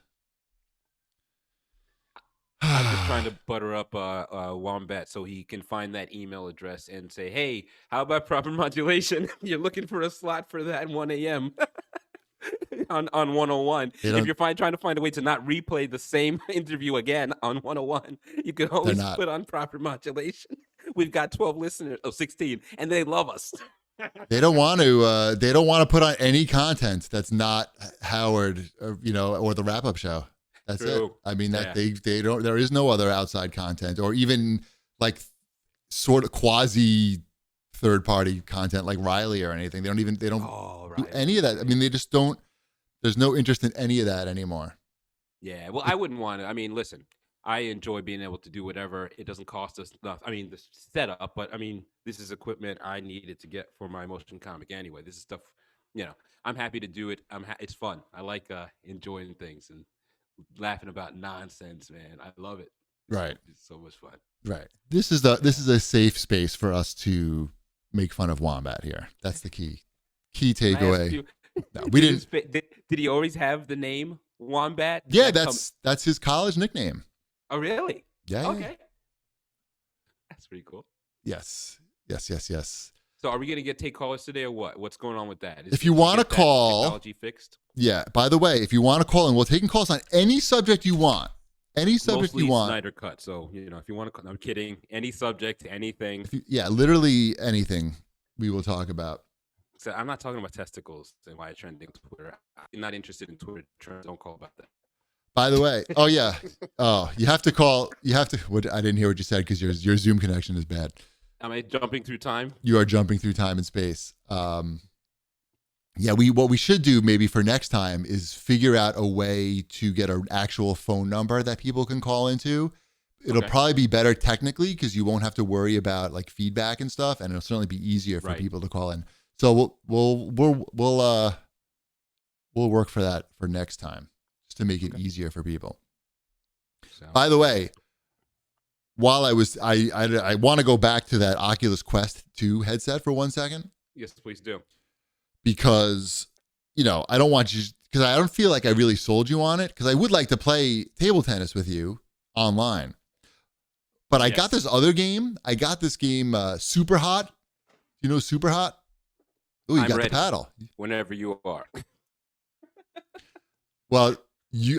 I'm just trying to butter up Wombat so he can find that email address and say, hey, how about proper modulation? You're looking for a slot for that 1 a.m. on 101. If you're trying to find a way to not replay the same interview again on 101, you can always put on proper modulation. We've got 12 listeners, 16, and they love us. They don't want to put on any content that's not Howard or the wrap-up show. That's True. It. I mean that they don't. There is no other outside content, or even like sort of quasi third-party content like Riley or anything. They don't do any of that. I mean, they just don't. There's no interest in any of that anymore. Yeah, well, I wouldn't want to. I mean, listen, I enjoy being able to do whatever. It doesn't cost us nothing. I mean, the setup, but I mean, this is equipment I needed to get for my motion comic anyway. This is stuff, I'm happy to do it. It's fun. I like enjoying things and laughing about nonsense, man. I love it. Right. It's so much fun. Right. This is a safe space for us to make fun of Wombat here. That's the key takeaway. No, we didn't. Did he always have the name Wombat? Yeah, that's his college nickname. Oh, really? Yeah. Okay. That's pretty cool. Yes. So are we going to take callers today or what? What's going on with that? If you want to call, technology fixed? Yeah. By the way, if you want to call in, we're taking calls on any subject you want. Any subject Mostly you want. Snyder cut. So, if you want to, I'm kidding. Any subject, anything. Literally anything we will talk about. So I'm not talking about testicles and why it's trending on Twitter. I'm not interested in Twitter trends. Don't call about that. By the way, oh yeah. Oh, you have to call. What, I didn't hear what you said because your Zoom connection is bad. Am I jumping through time? You are jumping through time and space. What we should do maybe for next time is figure out a way to get an actual phone number that people can call into. It'll probably be better technically because you won't have to worry about like feedback and stuff, and it'll certainly be easier for people to call in. So we'll work for that for next time, just to make it easier for people. By the way, while I want to go back to that Oculus Quest 2 headset for 1 second. Yes, please do. Because, I don't want you, because I don't feel like I really sold you on it, because I would like to play table tennis with you online. But I got this other game. I got this game, Super Hot. You know Super Hot? Oh, you got ready. The paddle. Whenever you are. Well,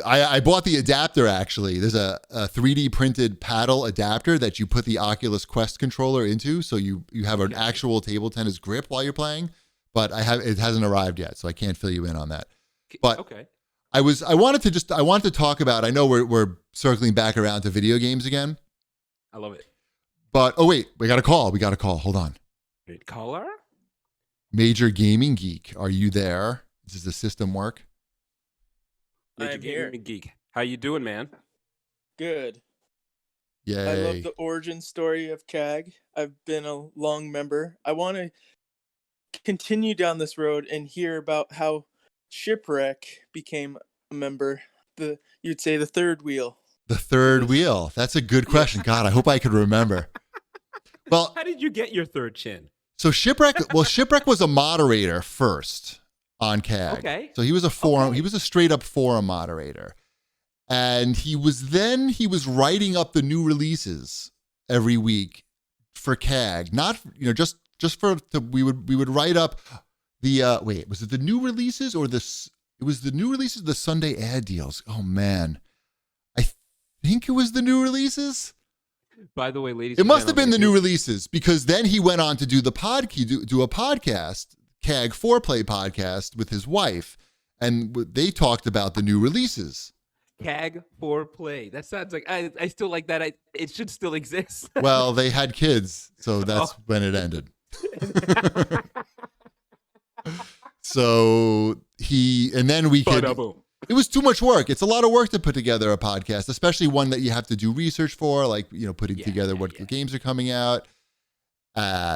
I bought the adapter, actually. There's a 3D printed paddle adapter that you put the Oculus Quest controller into, so you have an actual table tennis grip while you're playing. But it hasn't arrived yet, so I can't fill you in on that. But I wanted to talk about, I know we're circling back around to video games again. I love it. But wait, we got a call. Hold on. Caller? Major Gaming Geek, are you there? Does the system work? Major Gaming Geek. How you doing, man? Good. Yay. I love the origin story of CAG. I've been a long member. I want to continue down this road and hear about how Shipwreck became a member. You'd say the third wheel. The third wheel. That's a good question. God, I hope I could remember. Well, how did you get your third chin? So Shipwreck was a moderator first on CAG. Okay. So he was a forum. He was a straight up forum moderator, and he was writing up the new releases every week for CAG. Not we would write up the was it the new releases or this? It was the new releases, the Sunday ad deals. Oh man, I think it was the new releases. By the way, ladies, it must have been the new releases, because then he went on to do a podcast, CAG Foreplay podcast with his wife, and they talked about the new releases. CAG Foreplay. That sounds like I still like that. It should still exist. Well, they had kids, so that's when it ended. So it was too much work. It's a lot of work to put together a podcast, especially one that you have to do research for, like, putting together what games are coming out.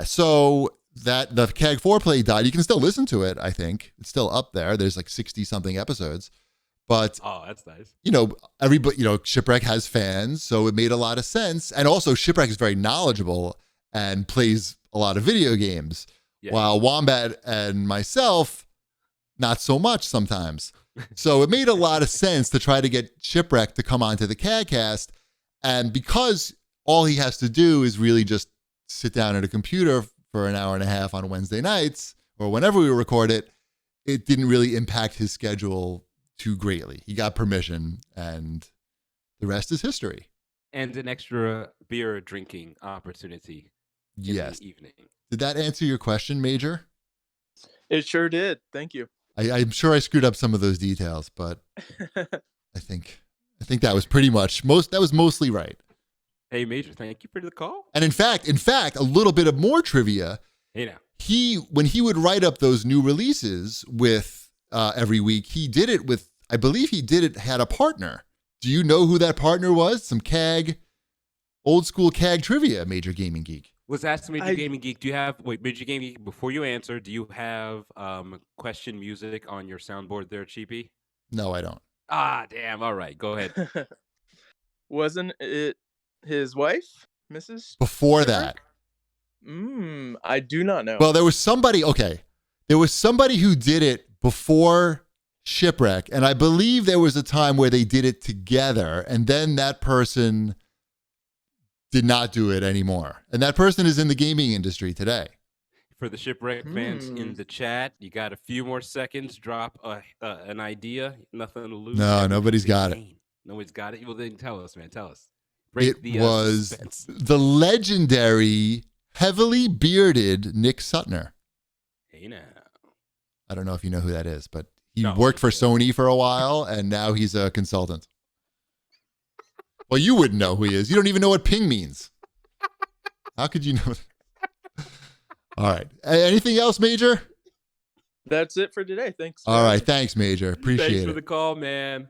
So that the CAG Foreplay died. You can still listen to it, I think. It's still up there. There's like 60-something episodes. But that's nice. Everybody, Shipwreck has fans, so it made a lot of sense. And also Shipwreck is very knowledgeable and plays a lot of video games. Yeah. While Wombat and myself, not so much sometimes. So it made a lot of sense to try to get Shipwreck to come onto the CAGcast. And because all he has to do is really just sit down at a computer for an hour and a half on Wednesday nights or whenever we record it, it didn't really impact his schedule too greatly. He got permission, and the rest is history. And an extra beer drinking opportunity in the evening. Did that answer your question, Major? It sure did. Thank you. I'm sure I screwed up some of those details, but I think that was pretty much mostly right. Hey, Major, thank you for the call. And in fact, a little bit of more trivia. Hey, now. When he would write up those new releases with every week, he did it with, I believe had a partner. Do you know who that partner was? Some CAG, old school CAG trivia, Major Gaming Geek. Was asked Major Gaming Geek, Major Gaming Geek, before you answer, do you have question music on your soundboard there, Cheapy? No, I don't. Ah, damn. All right, go ahead. Wasn't it his wife, Mrs. Before that? I do not know. Well, there was somebody who did it before Shipwreck, and I believe there was a time where they did it together, and then that person did not do it anymore. And that person is in the gaming industry today. For the Shipwreck fans in the chat, you got a few more seconds. Drop an idea. Nothing to lose. No, nobody's got it. Nobody's got it. Well, then tell us, man. Tell us. It was suspense. The legendary, heavily bearded Nick Sutner. Hey now. I don't know if you know who that is, but he worked for Sony for a while, and now he's a consultant. Well, you wouldn't know who he is. You don't even know what ping means. How could you know? All right. Anything else, Major? That's it for today. Thanks. All right. Thanks, Major. Appreciate it. Thanks for the call, man.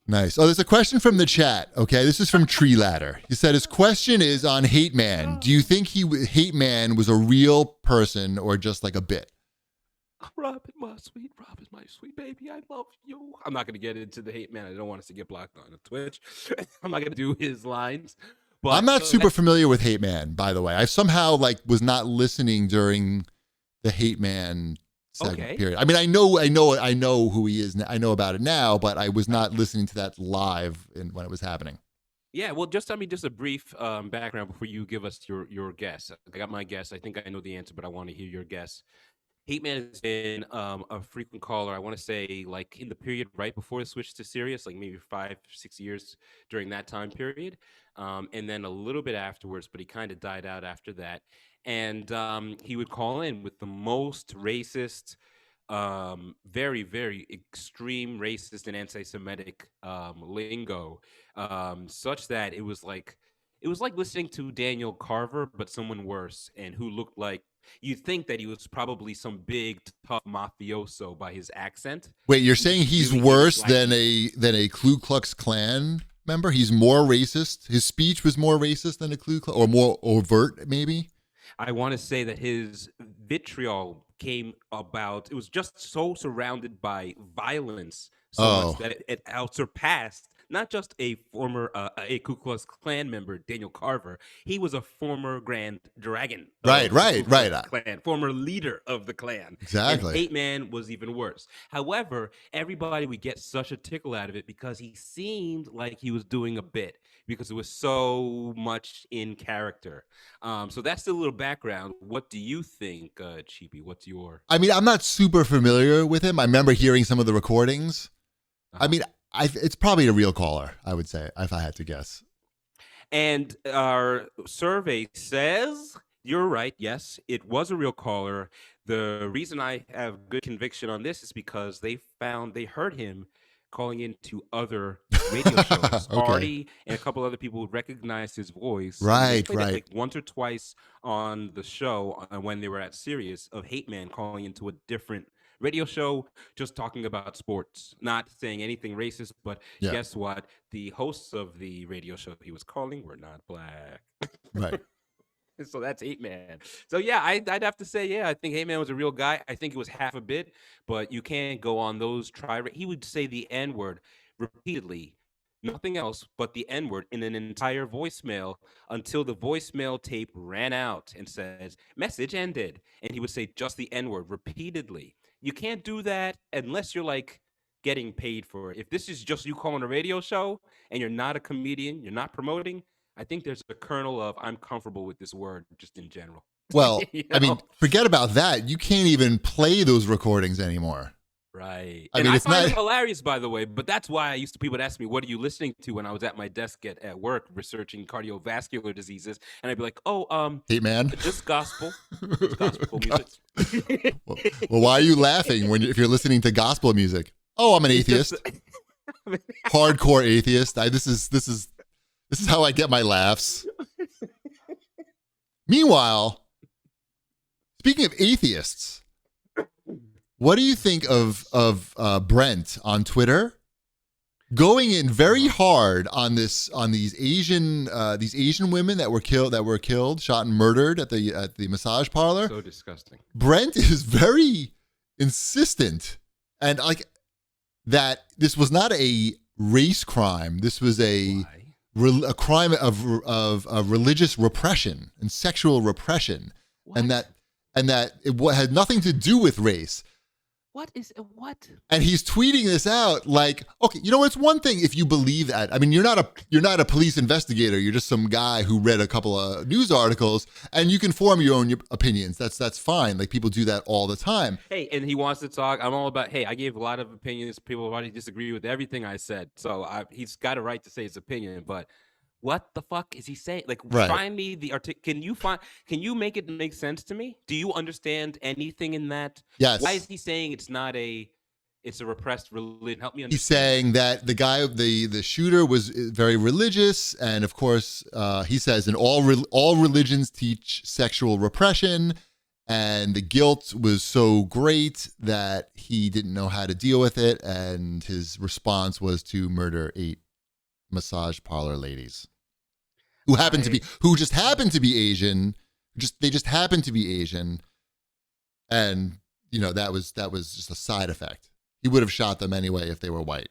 Nice. Oh, there's a question from the chat. Okay, this is from Tree Ladder. He said his question is on Hate Man. Do you think Hate Man was a real person or just like a bit? Robin, my sweet Robin, my sweet baby, I love you. I'm not going to get into the Hate Man. I don't want us to get blocked on Twitch. I'm not going to do his lines. But I'm not super familiar with Hate Man, by the way. I somehow was not listening during the Hate Man segment period. I mean, I know who he is. I know about it now, but I was not listening to that live when it was happening. Yeah, well, just a brief background before you give us your guess. I got my guess. I think I know the answer, but I want to hear your guess. Hate Man has been a frequent caller. I want to say like in the period right before the switch to Sirius, like maybe 5 or 6 years during that time period, and then a little bit afterwards. But he kind of died out after that. And he would call in with the most racist, very, very extreme racist and anti-Semitic lingo, such that it was like listening to Daniel Carver, but someone worse, and who looked like you'd think that he was probably some big tough mafioso by his accent. Wait, you're saying he's really worse than a Ku Klux Klan member? He's more racist. His speech was more racist than a Ku Klux, or more overt, maybe. I want to say that his vitriol came about. It was just so surrounded by violence so much that it outsurpassed not just a former a Ku Klux Klan member, Daniel Carver. He was a former Grand Dragon. Right. Klan, former leader of the Klan. Exactly. And Hate Man was even worse. However, everybody would get such a tickle out of it because he seemed like he was doing a bit, because it was so much in character. So that's the little background. What do you think, Cheapy? What's your... I mean, I'm not super familiar with him. I remember hearing some of the recordings. I mean, it's probably a real caller, I would say, if I had to guess. And our survey says you're right. Yes, it was a real caller. The reason I have good conviction on this is because they heard him calling into other radio shows. Artie and a couple other people would recognize his voice. Right. Like once or twice on the show when they were at Sirius, of Hate Man calling into a different radio show, just talking about sports, not saying anything racist. But guess what? The hosts of the radio show he was calling were not black. Right. So that's Hate Man. So yeah, I'd have to say, I think Hate Man was a real guy. I think it was half a bit, but you can't go on those he would say the N-word repeatedly, nothing else but the N-word in an entire voicemail until the voicemail tape ran out and says, message ended. And he would say just the N-word repeatedly. You can't do that unless you're like getting paid for it. If this is just you calling a radio show and you're not a comedian, you're not promoting, I think there's a kernel of I'm comfortable with this word just in general. Well, I mean, forget about that. You can't even play those recordings anymore. Right. I mean, it's find it hilarious, by the way, but that's why people would ask me, what are you listening to when I was at my desk at work researching cardiovascular diseases? And I'd be like, Hate Man. Just gospel. Just gospel music. Well, why are you laughing if you're listening to gospel music? Oh, I'm an atheist. Hardcore atheist. This is how I get my laughs. Meanwhile, speaking of atheists, what do you think of Brent on Twitter going in very hard on these Asian women that were killed, shot and murdered at the massage parlor? So disgusting. Brent is very insistent and like that this was not a race crime. This was a crime of religious repression and sexual repression, and that it had nothing to do with race. What is what? And he's tweeting this out like, okay, you know, it's one thing if you believe that. I mean, you're not a police investigator. You're just some guy who read a couple of news articles, and you can form your own opinions. That's fine. Like, people do that all the time. Hey, and he wants to talk. I'm all about, hey, I gave a lot of opinions. People already disagree with everything I said. So he's got a right to say his opinion, but what the fuck is he saying? Like, Right. find me the can you make it make sense to me? Do you understand anything in that? Yes. Why is he saying it's a repressed religion? Help me understand. He's saying that the guy, the shooter, was very religious, and of course, he says, in all religions teach sexual repression, and the guilt was so great that he didn't know how to deal with it, and his response was to murder 8 massage parlor ladies who just happened to be Asian. They just happened to be Asian, and you know, that was just a side effect. He would have shot them anyway if they were white.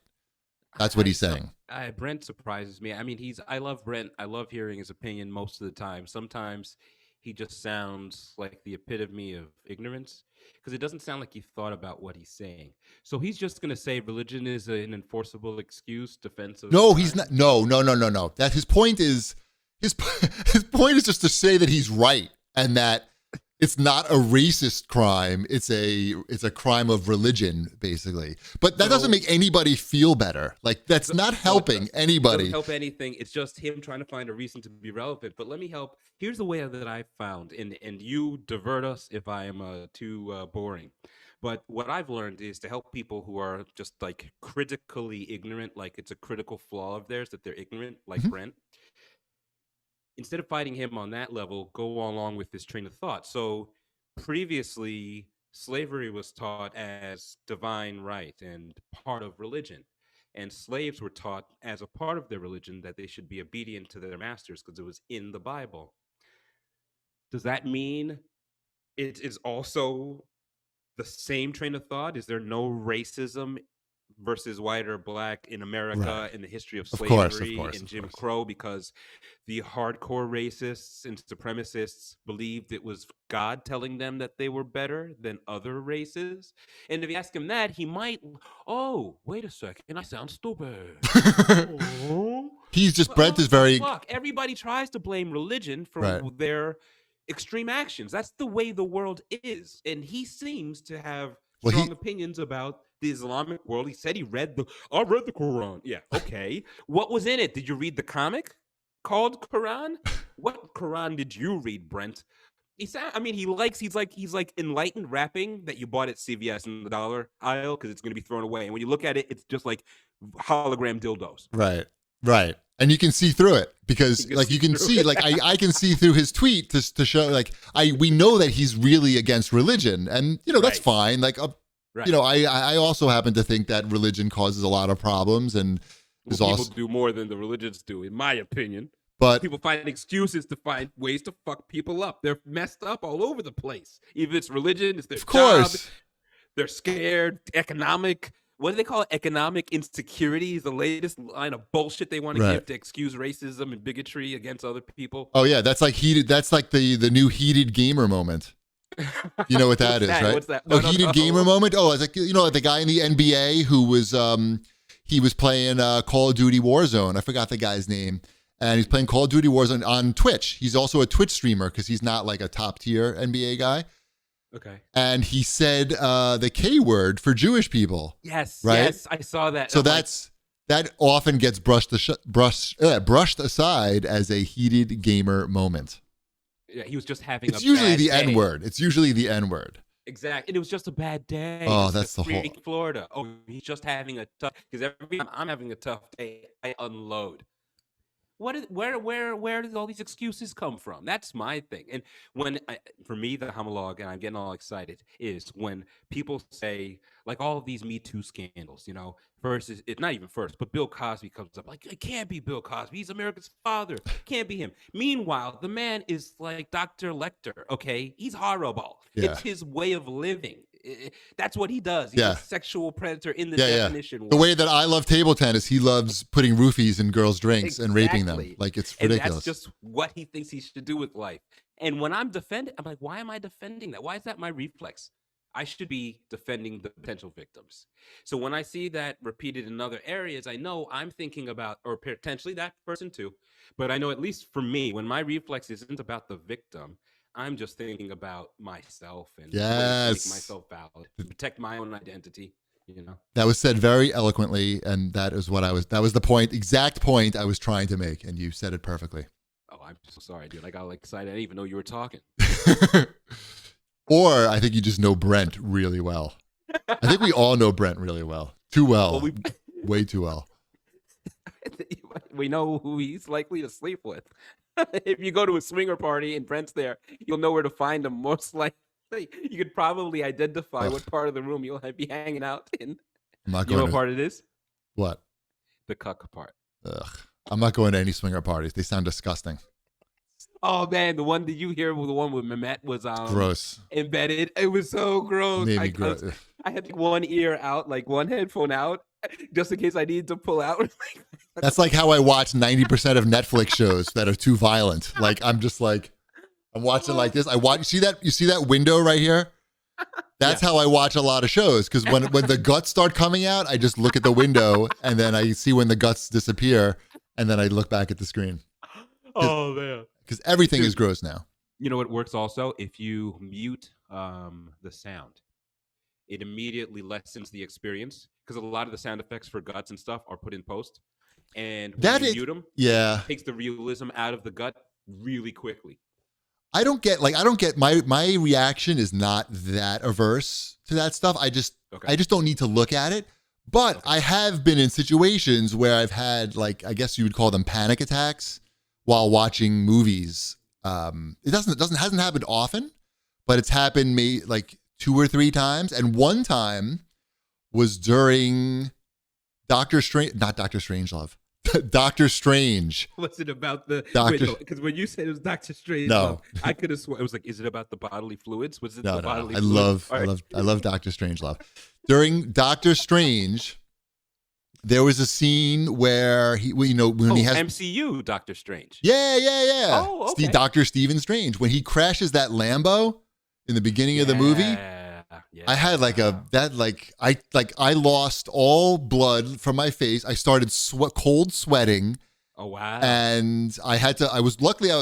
That's what he's saying. Brent surprises me. I mean, I love Brent. I love hearing his opinion most of the time. Sometimes he just sounds like the epitome of ignorance, because it doesn't sound like he thought about what he's saying. So he's just going to say religion is an enforceable excuse, defensive. No, he's not. No. That his point is his point is just to say that he's right, and that it's not a racist crime. It's a crime of religion, basically. But that doesn't make anybody feel better. Like, that's not helping anybody. Doesn't help anything. It's just him trying to find a reason to be relevant. But let me help. Here's the way that I found, and you divert us if I am too boring. But what I've learned is to help people who are just like critically ignorant, like it's a critical flaw of theirs that they're ignorant, like Brent. Instead of fighting him on that level, go along with this train of thought. So previously, slavery was taught as divine right and part of religion. And slaves were taught as a part of their religion that they should be obedient to their masters because it was in the Bible. Does that mean it is also the same train of thought? Is there no racism versus white or black in America in the history of slavery and Jim Crow, because the hardcore racists and supremacists believed it was God telling them that they were better than other races? And if you ask him that, he might, oh, wait a second, I sound stupid. He's just, Brent is very... Fuck, everybody tries to blame religion for their extreme actions. That's the way the world is. And he seems to have strong opinions about the Islamic world. He said I read the Quran. Yeah, okay. What was in it? Did you read the comic called Quran? What Quran did you read, Brent? He's like enlightened rapping that you bought at CVS in the dollar aisle because it's going to be thrown away. And when you look at it, it's just like hologram dildos. Right. And you can see through it because you can see I can see through his tweet to show we know that he's really against religion, and you know, that's fine. You know, I also happen to think that religion causes a lot of problems, and people do more than the religions do, in my opinion. But people find excuses to find ways to fuck people up. They're messed up all over the place. Even if it's religion, it's their job. They're scared. Economic. What do they call it? Economic insecurity is the latest line of bullshit they want to give to excuse racism and bigotry against other people. Oh yeah, that's like heated. That's like the new heated gamer moment. You know what that is, right? What's that? Heated gamer moment. Oh, it's like, you know, the guy in the NBA who was he was playing Call of Duty Warzone. I forgot the guy's name. And he's playing Call of Duty Warzone on Twitch. He's also a Twitch streamer because he's not like a top tier NBA guy. Okay. And he said the K word for Jewish people. Yes. Right? Yes, I saw that. So that often gets brushed aside as a heated gamer moment. Yeah, he was just having It's usually the N word. It's usually the N word. Exactly. And it was just a bad day. Oh, that's the whole... Florida. Oh, he's just having a tough... Because every time I'm having a tough day, I unload. Where did all these excuses come from? That's my thing. And for me, the homologue, and I'm getting all excited, is when people say, like, all of these Me Too scandals, you know, it's not even first, but Bill Cosby comes up, like, it can't be Bill Cosby. He's America's father. Can't be him. Meanwhile, the man is like Dr. Lecter, okay? He's horrible. Yeah. It's his way of living. That's what he does. He's a sexual predator in the definition. The way that I love table tennis, he loves putting roofies in girls' drinks and raping them. Like, it's ridiculous. And that's just what he thinks he should do with life. And when I'm defending, I'm like, why am I defending that? Why is that my reflex? I should be defending the potential victims. So when I see that repeated in other areas, I know I'm thinking about, or potentially that person too, but I know at least for me, when my reflex isn't about the victim, I'm just thinking about myself and ways to make Yes. myself valid, protect my own identity, you know? That was said very eloquently, and that was the point, exact point I was trying to make, and you said it perfectly. Oh, I'm so sorry, dude. I got excited. I didn't even know you were talking. Or I think you just know Brent really well. I think we all know Brent really well. Too well. Way too well. We know who he's likely to sleep with. If you go to a swinger party and Brent's there, you'll know where to find him. Most likely, you could probably identify what part of the room you'll be hanging out in. I'm not You know what part it is? What? The cuck part. Ugh. I'm not going to any swinger parties. They sound disgusting. Oh man, the one that you hear, the one with Mehmet was gross. Embedded. It was so gross. Made me gross. I had one ear out, like one headphone out, just in case I needed to pull out. That's like how I watch 90% of Netflix shows that are too violent. Like I'm just like, I'm watching like this. You see that window right here? That's how I watch a lot of shows, because when the guts start coming out, I just look at the window and then I see when the guts disappear, and then I look back at the screen. Oh man. Because everything is gross now. You know what works also? If you mute the sound, it immediately lessens the experience, because a lot of the sound effects for guts and stuff are put in post. And when you mute them, it takes the realism out of the gut really quickly. I don't get my reaction is not that averse to that stuff. I just don't need to look at it. But I have been in situations where I've had, like, I guess you would call them panic attacks while watching movies. It hasn't happened often, but it's happened like 2 or 3 times. And one time was during Doctor Strangelove. Doctor Strange. Was it about the because when you said it was Doctor Strange, no, I could have sworn it was like, is it about the bodily fluids? Was it no, the bodily fluids? I love Doctor Strangelove. During Doctor Strange, there was a scene where he has MCU Doctor Strange. Yeah. Oh, okay. Dr. Stephen Strange, when he crashes that Lambo in the beginning of the movie. Yeah. I had I lost all blood from my face. I started cold sweating. Oh wow! And I was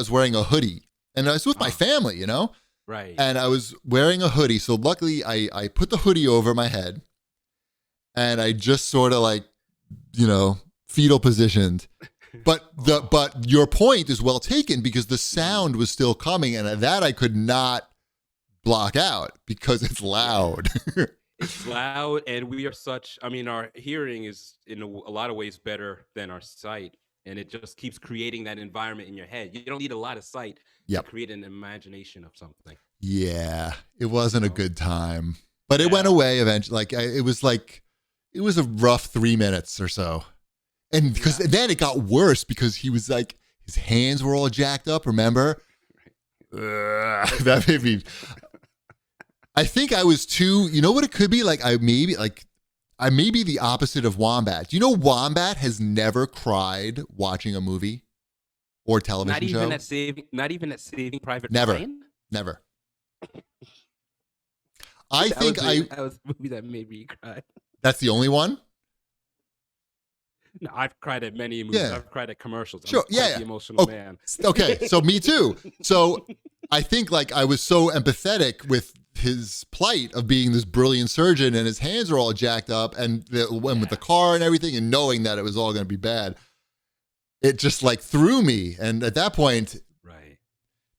wearing a hoodie, and I was with my family, you know. Right. And I was wearing a hoodie, so luckily I put the hoodie over my head, and I just sort of like, fetal positioned. But your point is well taken, because the sound was still coming, and that I could not block out because it's loud. It's loud, and we are our hearing is in a lot of ways better than our sight, and it just keeps creating that environment in your head. You don't need a lot of sight to create an imagination of something. Yeah, it wasn't a good time, but it went away eventually. It was a rough 3 minutes or so, and because then it got worse, because he was like, his hands were all jacked up. Remember? That made me. I think I was too. You know what it could be? I may be the opposite of Wombat. You know, Wombat has never cried watching a movie or television show. Not even at Saving Private Ryan. Never. That was a movie that made me cry. That's the only one. No, I've cried at many movies. Yeah. I've cried at commercials. Sure. I'm the emotional man. Okay, so me too. So I think I was so empathetic with his plight of being this brilliant surgeon, and his hands are all jacked up, and with the car and everything, and knowing that it was all going to be bad, it just threw me. And at that point,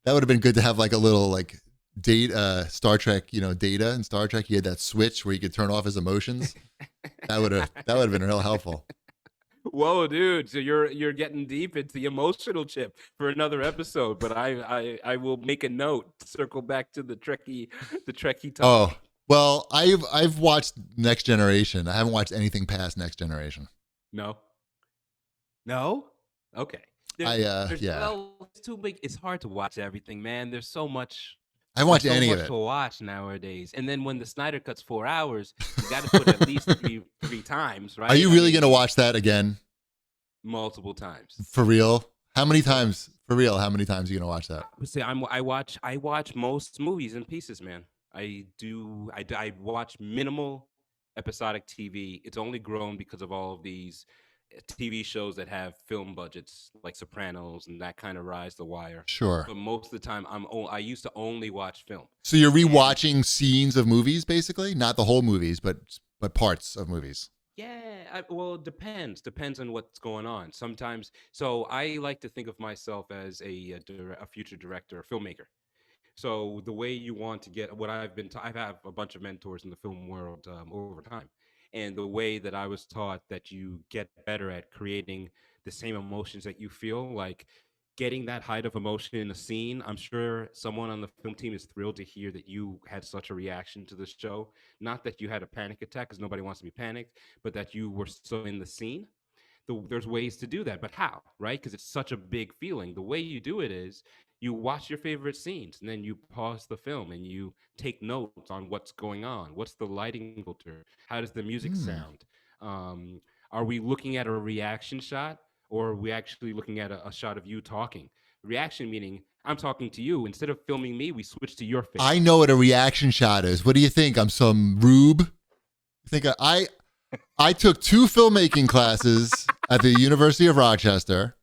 that would have been good to have a little data, Star Trek, Data in Star Trek. He had that switch where he could turn off his emotions. That would have been real helpful. Whoa, dude! So you're getting deep into the emotional chip for another episode, but I will make a note to circle back to the Trekkie topic. Oh well, I've watched Next Generation. I haven't watched anything past Next Generation. No. Okay. It's too big. It's hard to watch everything, man. There's so much. I haven't watched any of it to watch nowadays. And then when the Snyder Cut's 4 hours, you got to put at least three times, right? Are you really going to watch that again? Multiple times. For real? How many times? For real? How many times are you going to watch that? See, I watch most movies in pieces, man. I watch minimal episodic TV. It's only grown because of all of these TV shows that have film budgets, like Sopranos and that kind of Rise the Wire. Sure. But most of the time, I used to only watch film. So you're And rewatching scenes of movies, basically, not the whole movies, but parts of movies. yeah, well, it depends on what's going on. Sometimes, so I like to think of myself as a future director, a filmmaker. So the way you want to get what I have a bunch of mentors in the film world over time, and the way that I was taught that you get better at creating the same emotions that you feel, like getting that height of emotion in a scene. I'm sure someone on the film team is thrilled to hear that you had such a reaction to the show. Not that you had a panic attack, because nobody wants to be panicked, but that you were so in the scene. There's ways to do that, but how, right? Because it's such a big feeling. The way you do it is you watch your favorite scenes and then you pause the film and you take notes on what's going on. What's the lighting filter? How does the music sound? Um, are we looking at a reaction shot, or are we actually looking at a shot of you talking? Reaction meaning I'm talking to you. Instead of filming me, we switch to your face. I know what a reaction shot is. What do you think? I'm some rube? You think I took 2 filmmaking classes at the University of Rochester.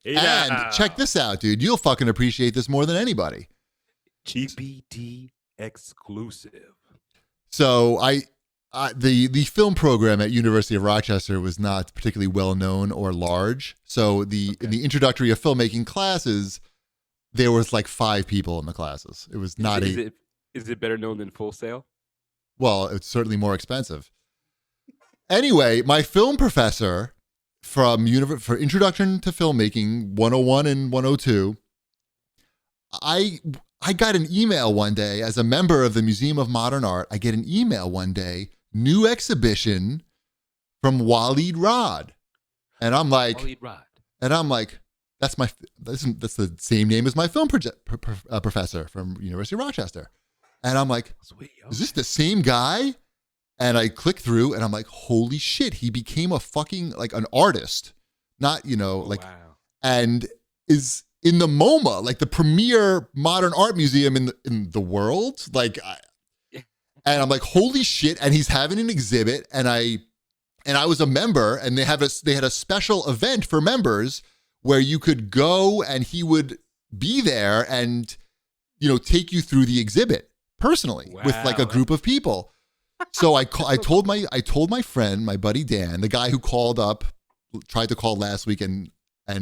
Yeah. And check this out, dude. You'll fucking appreciate this more than anybody. GPT exclusive. So the film program at University of Rochester was not particularly well known or large. So in the introductory of filmmaking classes, there was like 5 people in the classes. It was not Is it better known than Full Sail? Well, it's certainly more expensive. Anyway, my film professor for Introduction to Filmmaking 101 and 102, I got an email one day as a member of the Museum of Modern Art. I get an email one day, new exhibition from Waleed Rod. And I'm like, that's the same name as my film professor from University of Rochester. And I'm like, is this the same guy? And I click through and I'm like, holy shit, he became a fucking, like, an artist, not, wow. And is in the MoMA, like the premier modern art museum in the world. Like, and I'm like, holy shit. And he's having an exhibit, and I was a member, and they had a special event for members where you could go and he would be there and, take you through the exhibit personally with like a group of people. So I told my friend, my buddy Dan, the guy who tried to call last week and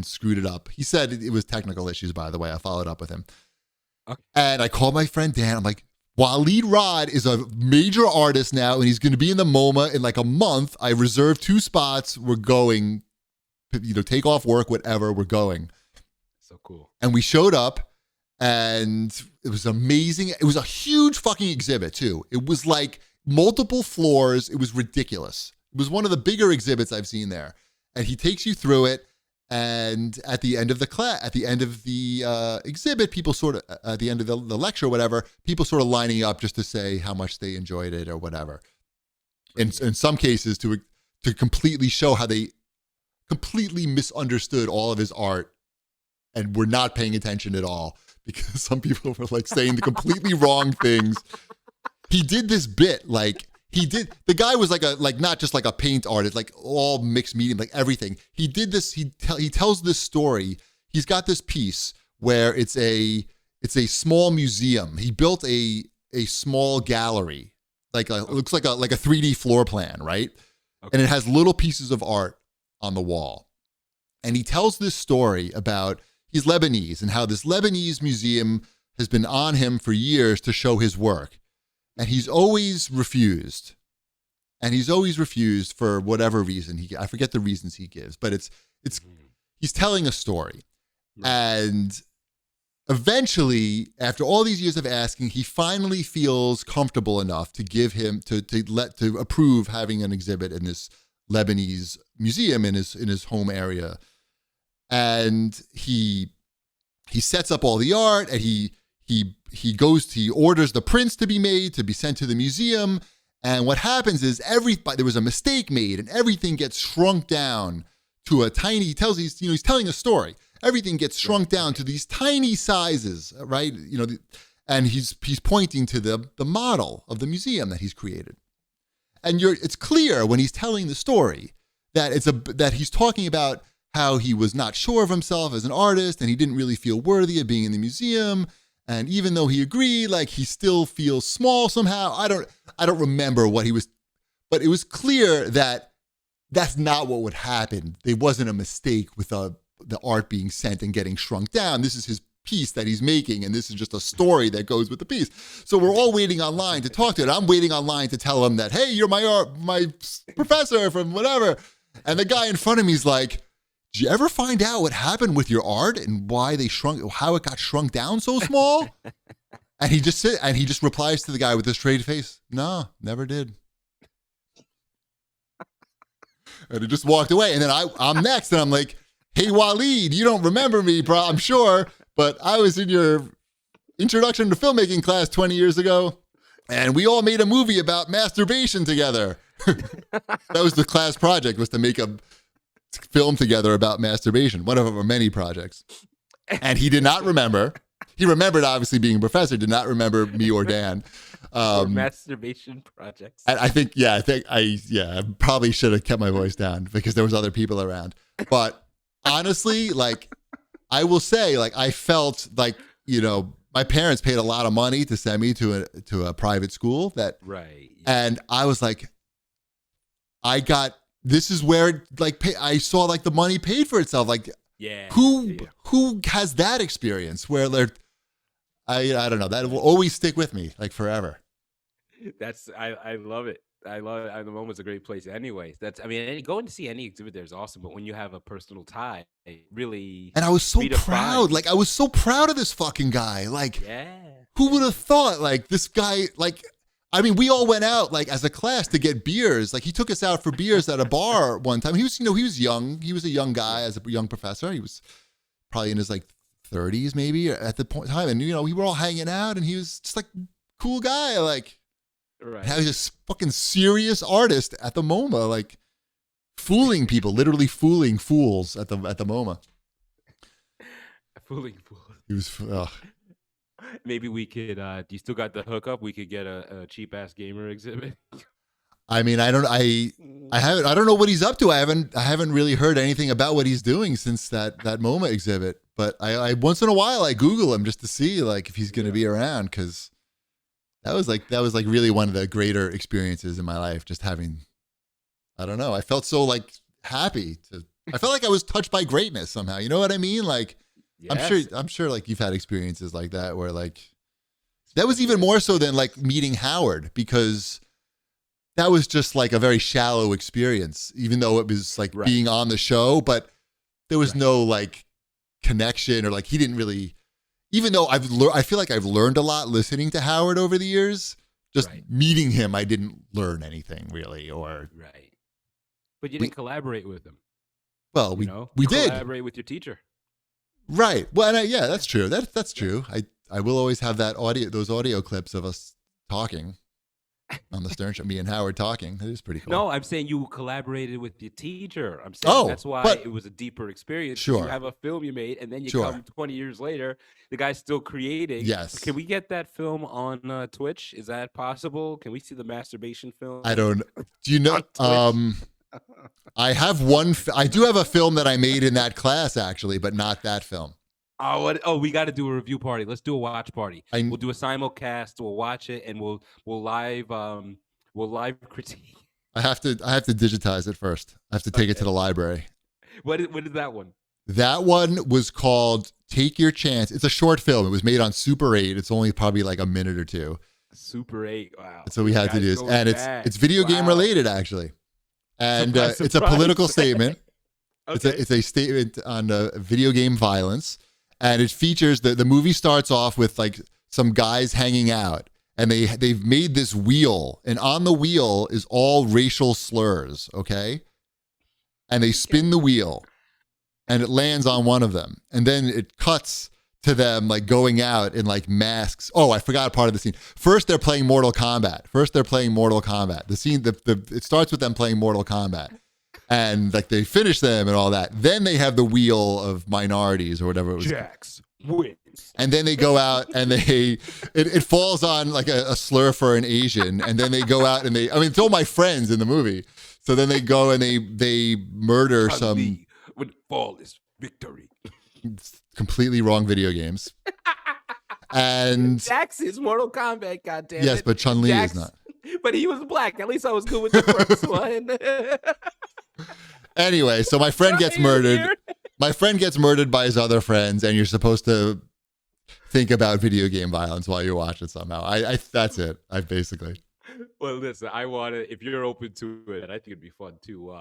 screwed it up. He said it was technical issues, by the way. I followed up with him. Okay. And I called my friend Dan. I'm like, Waleed Rod is a major artist now, and he's going to be in the MoMA in like a month. I reserved 2 spots. We're going, take off work, whatever, we're going. So cool. And we showed up, and it was amazing. It was a huge fucking exhibit too. It was like multiple floors. It was ridiculous. It was one of the bigger exhibits I've seen there. And he takes you through it. And at the end of the class, at the end of the exhibit, people sort of, at the end of the lecture or whatever, people sort of lining up just to say how much they enjoyed it or whatever. In some cases, to completely show how they completely misunderstood all of his art and were not paying attention at all, because some people were like saying the completely wrong things. He did this bit, the guy was not just like a paint artist, like all mixed media, like everything. He did this, he tells this story. He's got this piece where it's a small museum. He built a small gallery, it looks like a 3D floor plan, right? Okay. And it has little pieces of art on the wall. And he tells this story about, he's Lebanese, and how this Lebanese museum has been on him for years to show his work. And he's always refused. And he's always refused for whatever reason. I forget the reasons he gives, but he's telling a story. And eventually, after all these years of asking, he finally feels comfortable enough to give him to approve having an exhibit in this Lebanese museum in his home area. And he sets up all the art, and he orders the prints to be made, to be sent to the museum. And what happens is there was a mistake made, and everything gets shrunk down to a tiny, he's telling a story. Everything gets shrunk down to these tiny sizes, right? and he's pointing to the model of the museum that he's created. And it's clear when he's telling the story that that he's talking about how he was not sure of himself as an artist and he didn't really feel worthy of being in the museum. And even though he agreed, like he still feels small somehow. I don't remember what he was, but it was clear that that's not what would happen. There wasn't a mistake with the art being sent and getting shrunk down. This is his piece that he's making, and this is just a story that goes with the piece. So we're all waiting online to talk to it. I'm waiting online to tell him that, hey, you're my professor from whatever. And the guy in front of me is like, did you ever find out what happened with your art and how it got shrunk down so small? And he just replies to the guy with a straight face, no, never did. And he just walked away. And then I'm next, and I'm like, hey, Waleed, you don't remember me, bro, I'm sure, but I was in your introduction to filmmaking class 20 years ago, and we all made a movie about masturbation together. That was the class project, was to make a film together about masturbation, one of our many projects. And he did not remember. He remembered, obviously, being a professor, did not remember me or Dan. Masturbation projects. And I probably should have kept my voice down because there was other people around. But honestly, like, I will say, like, I felt like, my parents paid a lot of money to send me to a private school right. And I was like, this is where, like, I saw, like, the money paid for itself. Like, who has that experience where I don't know, that will always stick with me, like, forever. I love it. I love it. The moment's a great place. Anyways, going to see any exhibit there is awesome, but when you have a personal tie, it really. And I was so proud. Like, I was so proud of this fucking guy. Like, who would have thought, like, this guy, like, I mean, we all went out, like, as a class to get beers. Like, he took us out for beers at a bar one time. He was, he was young. He was a young guy as a young professor. He was probably in his, like, 30s maybe at the point in time. And, we were all hanging out, and he was just, like, cool guy, like. Right. He was this fucking serious artist at the MoMA, like fooling people, literally fooling fools at the MoMA. Fooling fools. He was. Maybe we could. Do you still got the hookup? We could get a cheap ass gamer exhibit. I mean, I don't know what he's up to. I haven't really heard anything about what he's doing since that MoMA exhibit. But I once in a while I Google him just to see, like, if he's going to be around, because. That was like really one of the greater experiences in my life. Just having, I don't know. I felt so, like, happy I felt like I was touched by greatness somehow. You know what I mean? Like, yes. I'm sure like you've had experiences like that where, like, that was even more so than, like, meeting Howard, because that was just, like, a very shallow experience, even though it was, like, being on the show, but there was no, like, connection, or, like, he didn't really. Even though I feel like I've learned a lot listening to Howard over the years, just meeting him, I didn't learn anything really, or. Right. But you didn't collaborate with him. Well, we did. Collaborate with your teacher. Right. Well, and that's true. That's true. I will always have those audio clips of us talking on the Stern Show, me and Howard talking. It is pretty cool. No, I'm saying you collaborated with your teacher. I'm saying that's why it was a deeper experience. Sure. You have a film you made, and then you come 20 years later, the guy's still creating. Yes. Can we get that film on Twitch? Is that possible? Can we see the masturbation film? I don't. Do you know? I have one. I do have a film that I made in that class, actually, but not that film. Oh, we got to do a review party. Let's do a watch party. We'll do a simulcast. We'll watch it, and we'll live critique. I have to digitize it first. I have to take it to the library. What is that one? That one was called Take Your Chance. It's a short film. It was made on Super 8. It's only probably like a minute or two. Super 8. Wow. So we had to do this, and it's video game related, actually, and it's a political statement. Okay. It's a statement on video game violence. And it features the movie starts off with, like, some guys hanging out, and they've made this wheel, and on the wheel is all racial slurs, okay? And they spin the wheel, and it lands on one of them, and then it cuts to them, like, going out in, like, masks. Oh, I forgot a part of the scene. First, they're playing Mortal Kombat. The scene, it starts with them playing Mortal Kombat. And, like, they finish them and all that. Then they have the wheel of minorities or whatever it was. Jax wins. And then they go out and it falls on like a slur for an Asian. And then they go out and it's all my friends in the movie. So then they go and they murder some. When fall is victory. Completely wrong video games. And Jax is Mortal Kombat, goddammit. Yes, but Chun-Li is not. But he was black. At least I was good with the first one. Anyway, so my friend gets murdered. My friend gets murdered by his other friends, and you're supposed to think about video game violence while you watch it somehow. That's it. I basically. Well, listen, I want to, if you're open to it, I think it'd be fun to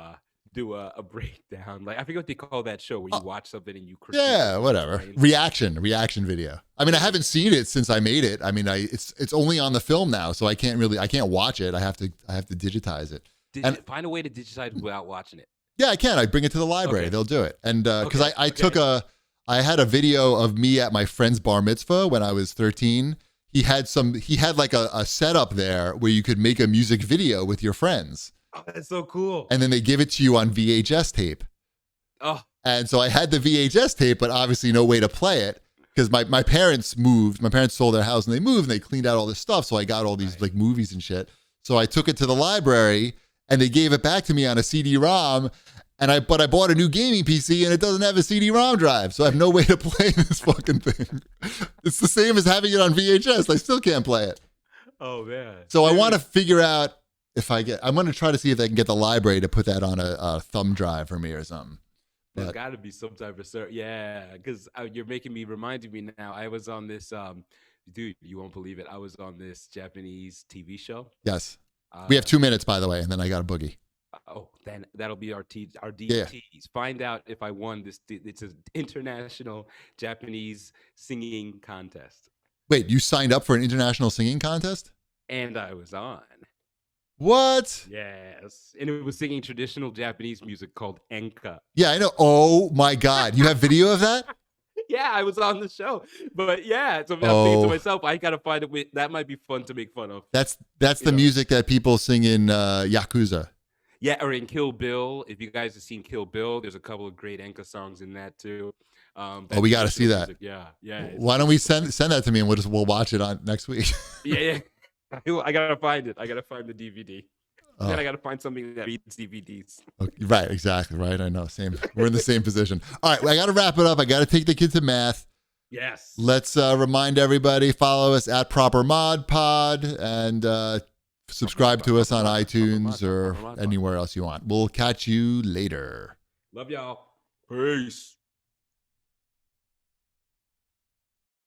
do a breakdown. Like, I forget what they call that show where you watch something and you critique. Yeah, whatever. Reaction video. I mean, I haven't seen it since I made it. I mean, it's only on the film now, so I can't watch it. I have to digitize it. Find a way to digitize it without watching it. Yeah, I can. I bring it to the library. Okay. They'll do it. And because I had a video of me at my friend's bar mitzvah when I was 13. He had like a setup there where you could make a music video with your friends. Oh, that's so cool. And then they give it to you on VHS tape. Oh. And so I had the VHS tape, but obviously no way to play it because my parents moved. My parents sold their house and they moved and they cleaned out all this stuff. So I got all these like movies and shit. So I took it to the library and they gave it back to me on a CD-ROM. But I bought a new gaming PC and it doesn't have a CD-ROM drive. So I have no way to play this fucking thing. It's the same as having it on VHS. I still can't play it. Oh, man. So I want to figure out I'm going to try to see if I can get the library to put that on a thumb drive for me or something. There's got to be some type of because you're reminding me now. I was on this, dude, you won't believe it. I was on this Japanese TV show. Yes. We have 2 minutes, by the way, and then I got a boogie. Oh, then that'll be our DTs. Yeah. Find out if I won this. It's an international Japanese singing contest. Wait, you signed up for an international singing contest? And I was on. What? Yes. And it was singing traditional Japanese music called enka. Yeah, I know. Oh my God. You have video of that? Yeah, I was on the show. But yeah, so I'm thinking to myself, I got to find it. That might be fun to make fun of. That's the music that people sing in Yakuza. Yeah, or in Kill Bill. If you guys have seen Kill Bill, there's a couple of great enka songs in that too. We got to see that. Yeah. Why don't we send that to me and we'll watch it on next week? Yeah. I gotta find it. I gotta find the DVD. Then I gotta find something that reads DVDs. Okay, right, exactly. Right, I know. Same. We're in the same position. All right, I gotta wrap it up. I gotta take the kids to math. Yes. Let's remind everybody, follow us at Proper Mod Pod and subscribe to us on iTunes or anywhere else you want. We'll catch you later. Love y'all. Peace.